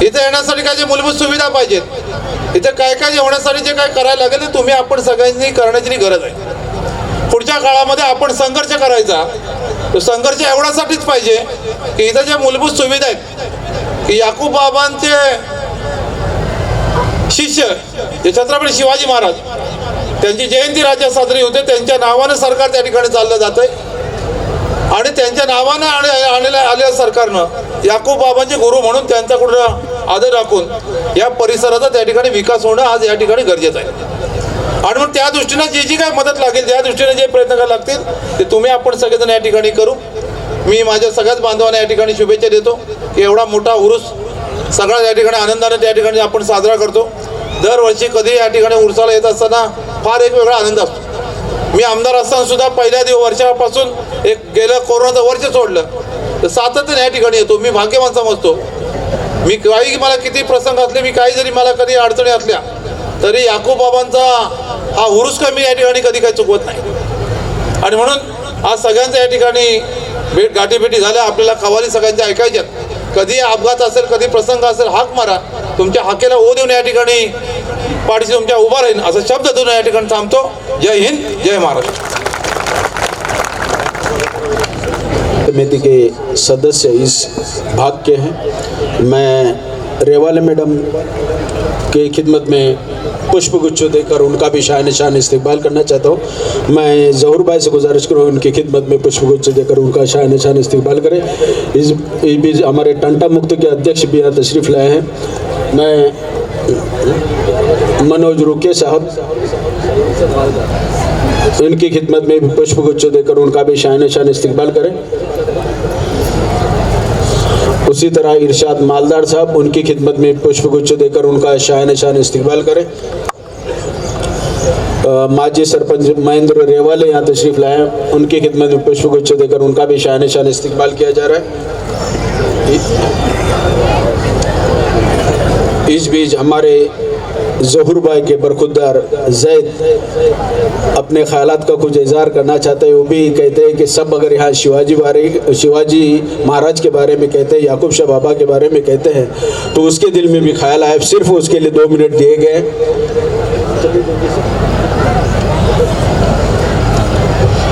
इथे येण्यासाठी काय जे मूलभूत सुविधा पाहिजेत, इथे काय जेवण्यासाठी जे काय करायला लागेल ते तुम्ही आपण सगळ्यांनी करण्याची गरज आहे. पुढच्या काळामध्ये आपण संघर्ष करायचा, तो संघर्ष एवढ्यासाठीच पाहिजे की इथं ज्या मूलभूत सुविधा आहेत की याकूब बाबांचे शिष्य जे छत्रपती शिवाजी महाराज, त्यांची जयंती राज्यात साजरी होते, त्यांच्या नावानं सरकार त्या ठिकाणी चाललं जातंय आणि त्यांच्या नावानं आलेल्या सरकारनं याकूब बाबांचे गुरु म्हणून त्यांचा कुठं आदर राखून या परिसराचा त्या ठिकाणी विकास होणं आज या ठिकाणी गरजेचं आहे. आणि म्हणून त्या दृष्टीनं जी काय मदत लागेल, त्या दृष्टीने जे प्रयत्न करायला लागतील ते तुम्ही आपण सगळेजण या ठिकाणी करू. मी माझ्या सगळ्याच बांधवांना या ठिकाणी शुभेच्छा देतो की एवढा मोठा उरूस सगळा या ठिकाणी आनंदाने त्या ठिकाणी आपण साजरा करतो. दरवर्षी कधी या ठिकाणी उरसाला येत असताना फार एक वेगळा आनंद असतो. मी आमदार असताना सुद्धा पहिल्या वर्षापासून एक गेलं कोरोनाचं वर्ष सोडलं तर सातत्याने या ठिकाणी येतो. मी भाग्यवान समजतो. मी काही मला किती प्रसंग असले, मी काही जरी मला कधी अडचणी असल्या तरी याकूब बाबांचा हा उरूस कमी या ठिकाणी कधी काही चुकवत नाही. आणि म्हणून आज सगळ्यांच्या या ठिकाणी गाठीभेटी झाल्या. आपल्याला कवाली सगळ्यांच्या ऐकायच्यात. कधी अपघात असेल, कधी प्रसंग असेल, हाक मारा. तुमच्या हाकेला ओ देऊन या ठिकाणी पाठीशी तुमच्या उभा राहीन असा शब्द देऊन या ठिकाणी थांबतो. जय हिंद, जय महाराष्ट्र. समिति के सदस्य इस भाग के हैं. मैं रेवाले मैडम के खिदमत में पुष्पगुच्छ देकर उनका भी शान निशान इस्तेमाल करना चाहता हूँ. मैं ज़हूर भाई से गुजारिश करूँ उनकी खिदमत में पुष्पगुच्छ देकर उनका शान निशान इस्तेमाल करें. इस बीच हमारे टंटा मुक्त के अध्यक्ष भी यहाँ तशरीफ़ लाए हैं. मैं मनोज रुके साहब, इनकी खिदमत में भी पुष्पगुच्छ देकर उनका भी शान निशान इस्तेमाल करें. उसी तरह इरशाद मालदार साहब, उनकी खिदमत में पुष्पगुच्छ देकर उनका शान निशान इस्तेमाल करें. माजी सरपंच महेंद्र रेवाले यहाँ तशरीफ़ लाए हैं. उनकी खिदमत में पुष्पगुच्छ देकर उनका भी शान निशान इस्तेमाल किया जा रहा है. इस बीच हमारे ज़हूर भाई के बरखुरदार जैद अपने ख्यालात का कुछ इज़हार करना चाहते हैं. वो भी कहते हैं कि सब अगर यहाँ शिवाजी महाराज के बारे में कहते हैं, याकूब शाह बाबा के बारे में कहते हैं, तो उसके दिल में भी ख्याल आए. सिर्फ उसके लिए 2 मिनट दिए गए.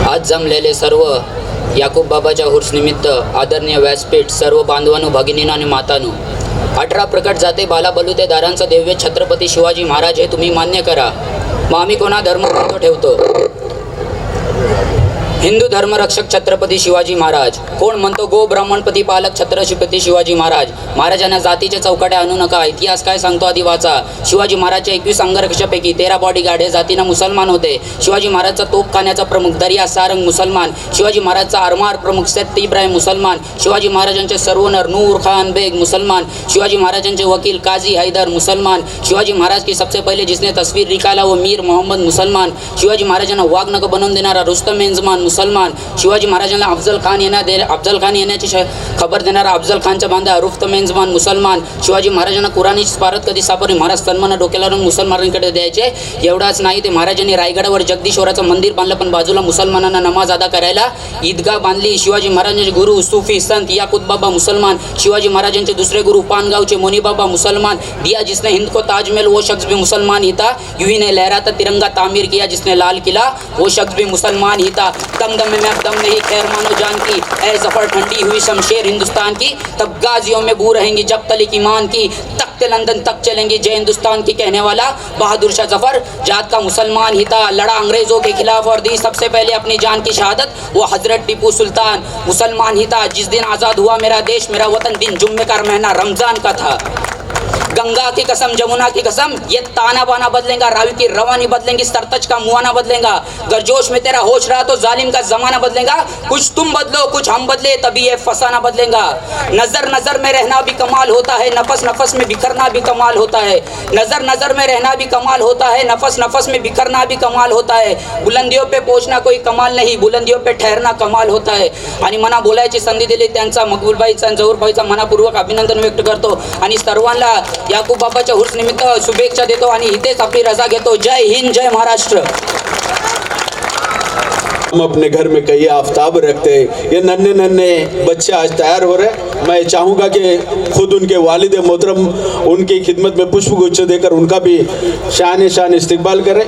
आज जमलेले सर्व याकूब बाबाच्या हुर्सनिमित्त आदरणीय व्यासपीठ, सर्व बांधवांनो, भगिनींनो आणि मातांनो, 18 प्रकट जाते बाला बलुतेदारांचा दिव्य छत्रपती शिवाजी महाराज हे तुम्ही मान्य करा. मग आम्ही कोणा धर्मबंध ठेवतो. हिंदू धर्मरक्षक छत्रपती शिवाजी महाराज. कोण म्हणतो गो ब्राह्मणपती पालक छत्रपती शिवाजी महाराज. महाराजांना जातीच्या चौकाट्या आणू नका. इतिहास काय सांगतो आधी वाचा. शिवाजी महाराजच्या 21 अंगरक्षकापैकी 13 बॉडीगार्ड हे जातीनं मुसलमान होते. शिवाजी महाराजचा तोफखान्याचा प्रमुख दर्या सारंग मुसलमान. शिवाजी महाराजचा आरमार प्रमुख सत्त इब्राहिम मुसलमान. शिवाजी महाराजांचे सर्वनर नूर खान बेग मुसलमान. शिवाजी महाराजांचे वकील काजी हैदर मुसलमान. शिवाजी महाराज की सबसे पहले जिसने तस्वीर निकाला वो मीर मोहम्मद मुसलमान. शिवाजी महाराजांना वाघनख बनवून देणारा रुस्तम एंजमान मुसलमान. शिवाजी महाराजांना अफजल खान येण्याची खबर देणारा अफजल खानचा बांधा रुस्तम एंजमान मुसलमान. शिवाजी महाराजांना कुराणी स्मारक कधी सापडले. महाराज सन्मान डोक्याला लावून मुसलमानांकडे द्यायचे. एवढाच नाही ते महाराजांनी रायगडावर जगदीश्वराचं मंदिर बांधलं, पण बाजूला मुसलमानांना नमाज अदा करायला ईदगाह बांधली. शिवाजी महाराजांचे गुरु सूफी संत याकूत बाबा मुसलमान. शिवाजी महाराजांचे दुसरे गुरु पानगावचे मोनी बाबा मुसलमान. दिया जिसने हिंद को ताजमहल वो शख्स भी मुसलमान ही था. यूं ही ने लहराता तिरंगा तामीर किया जिसने लाल किला वो शख्स भी मुसलमान ही था. दम दम में अब दम नहीं खैर मानो जान की, ऐ जफर ठंडी हुई शमशेर हिंदुस्तान की. तब गाजियों में बू रहेंगी जब तलिक ईमान की. तख्ते लंदन तक चलेंगी जय हिंदुस्तान की कहने वाला बहादुर शाह जफर जात का मुसलमान ही था. लड़ा अंग्रेजों के खिलाफ और दी सबसे पहले अपनी जान की शहादत वो हजरत टीपू सुल्तान मुसलमान ही था. जिस दिन आज़ाद हुआ मेरा देश मेरा वतन दिन जुम्मे का महीना रमजान का था. गंगा की कसम जमुना की कसम ये ताना बाना बदलेगा. रावी की रवानी बदलेंगी. सरतज का मुआना बदलेगा. गर्जोश में तेरा होश रहा तो जालिम का जमाना बदलेगा. कुछ तुम बदलो कुछ हम बदले तभी ये फसाना बदलेगा. नजर नजर में रहना भी कमाल होता है. नफस नफस में बिखरना भी कमाल होता है. नजर नजर में रहना भी कमाल होता है. नफस नफस में बिखरना भी कमाल होता है. बुलंदियों पे पहुंचना कोई कमाल नहीं. बुलंदियों पे ठहरना कमाल होता है. आणि मला बोलायची संधी दिली त्यांचा मकबूलभाईचा जहूरभाईचा मनापूर्वक अभिनंदन व्यक्त करतो आणि सर्वांना याकूब बाबाच्या उर्स निमित्त शुभेच्छा देतो आणि इथेच आपली रजा घेतो. जय हिंद जय महाराष्ट्र. हम अपने घर में कई आफ्ताब रखते हैं. ये नन्हे नन्हे बच्चे आज तैयार हो रहे हैं. मैं चाहूँगा कि खुद उनके वालिद मोहतरम उनकी खिदमत में पुष्पगुच्छ देकर उनका भी शान शान इस्तकबाल करें.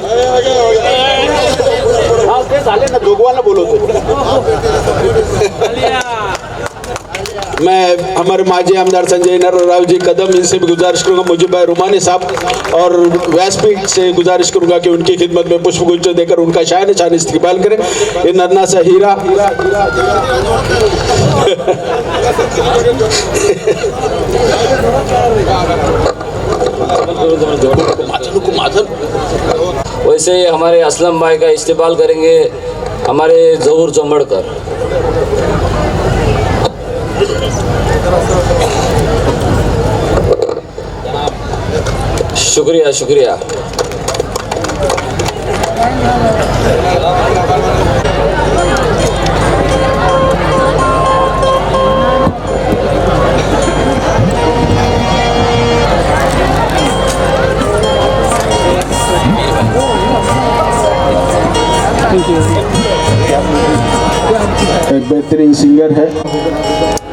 बोलो मैं हमारे माजी आमदार संजय नरराव जी कदम इनसे भी गुजारिश करूंगा, मुझे भाई रुमानी साहब और व्यासपीठ से गुजारिश करूंगा कि उनकी खिदमत में पुष्पगुच्छ देकर उनका शान शान इस्तकबाल करें. ये नन्ना सा हीरा वैसे हमारे असलम भाई का इस्तेमाल करेंगे हमारे जहूर चंबड़कर. शुक्रिया शुक्रिया. एक बेहतरीन सिंगर है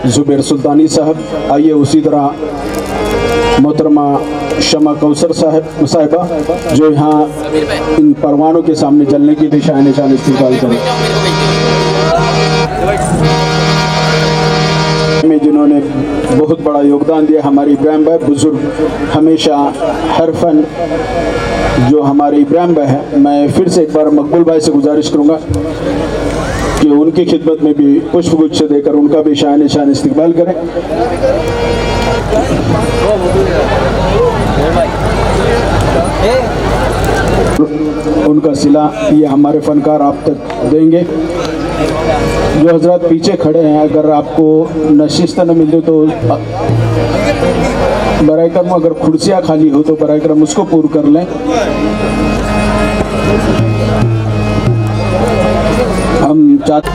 जुबैर सुल्तानी साहब. आइए उसी तरह मोहतरमा शमा कौसर साहिबा जो यहाँ इन परवानों के सामने जलने की भी शान शान इस्तेमाल करें, में जिन्होंने बहुत बड़ा योगदान दिया. हमारे इब्राहिम भाई बुजुर्ग हमेशा हर फन जो हमारे इब्राहिम भाई है. मैं फिर से एक बार मकबूल भाई से गुजारिश करूँगा कि उनकी खिदमत में भी पुष्पगुच्छ देकर उनका भी शान शान इस्तकबाल करें. उनका सिला ये हमारे फनकार आप तक देंगे. जो हजरत पीछे खड़े हैं अगर आपको नशिस्त न मिले तो बराए करम अगर कुर्सियाँ खाली हो तो बराए करम उसको पूर्ण कर लें. हम चाहते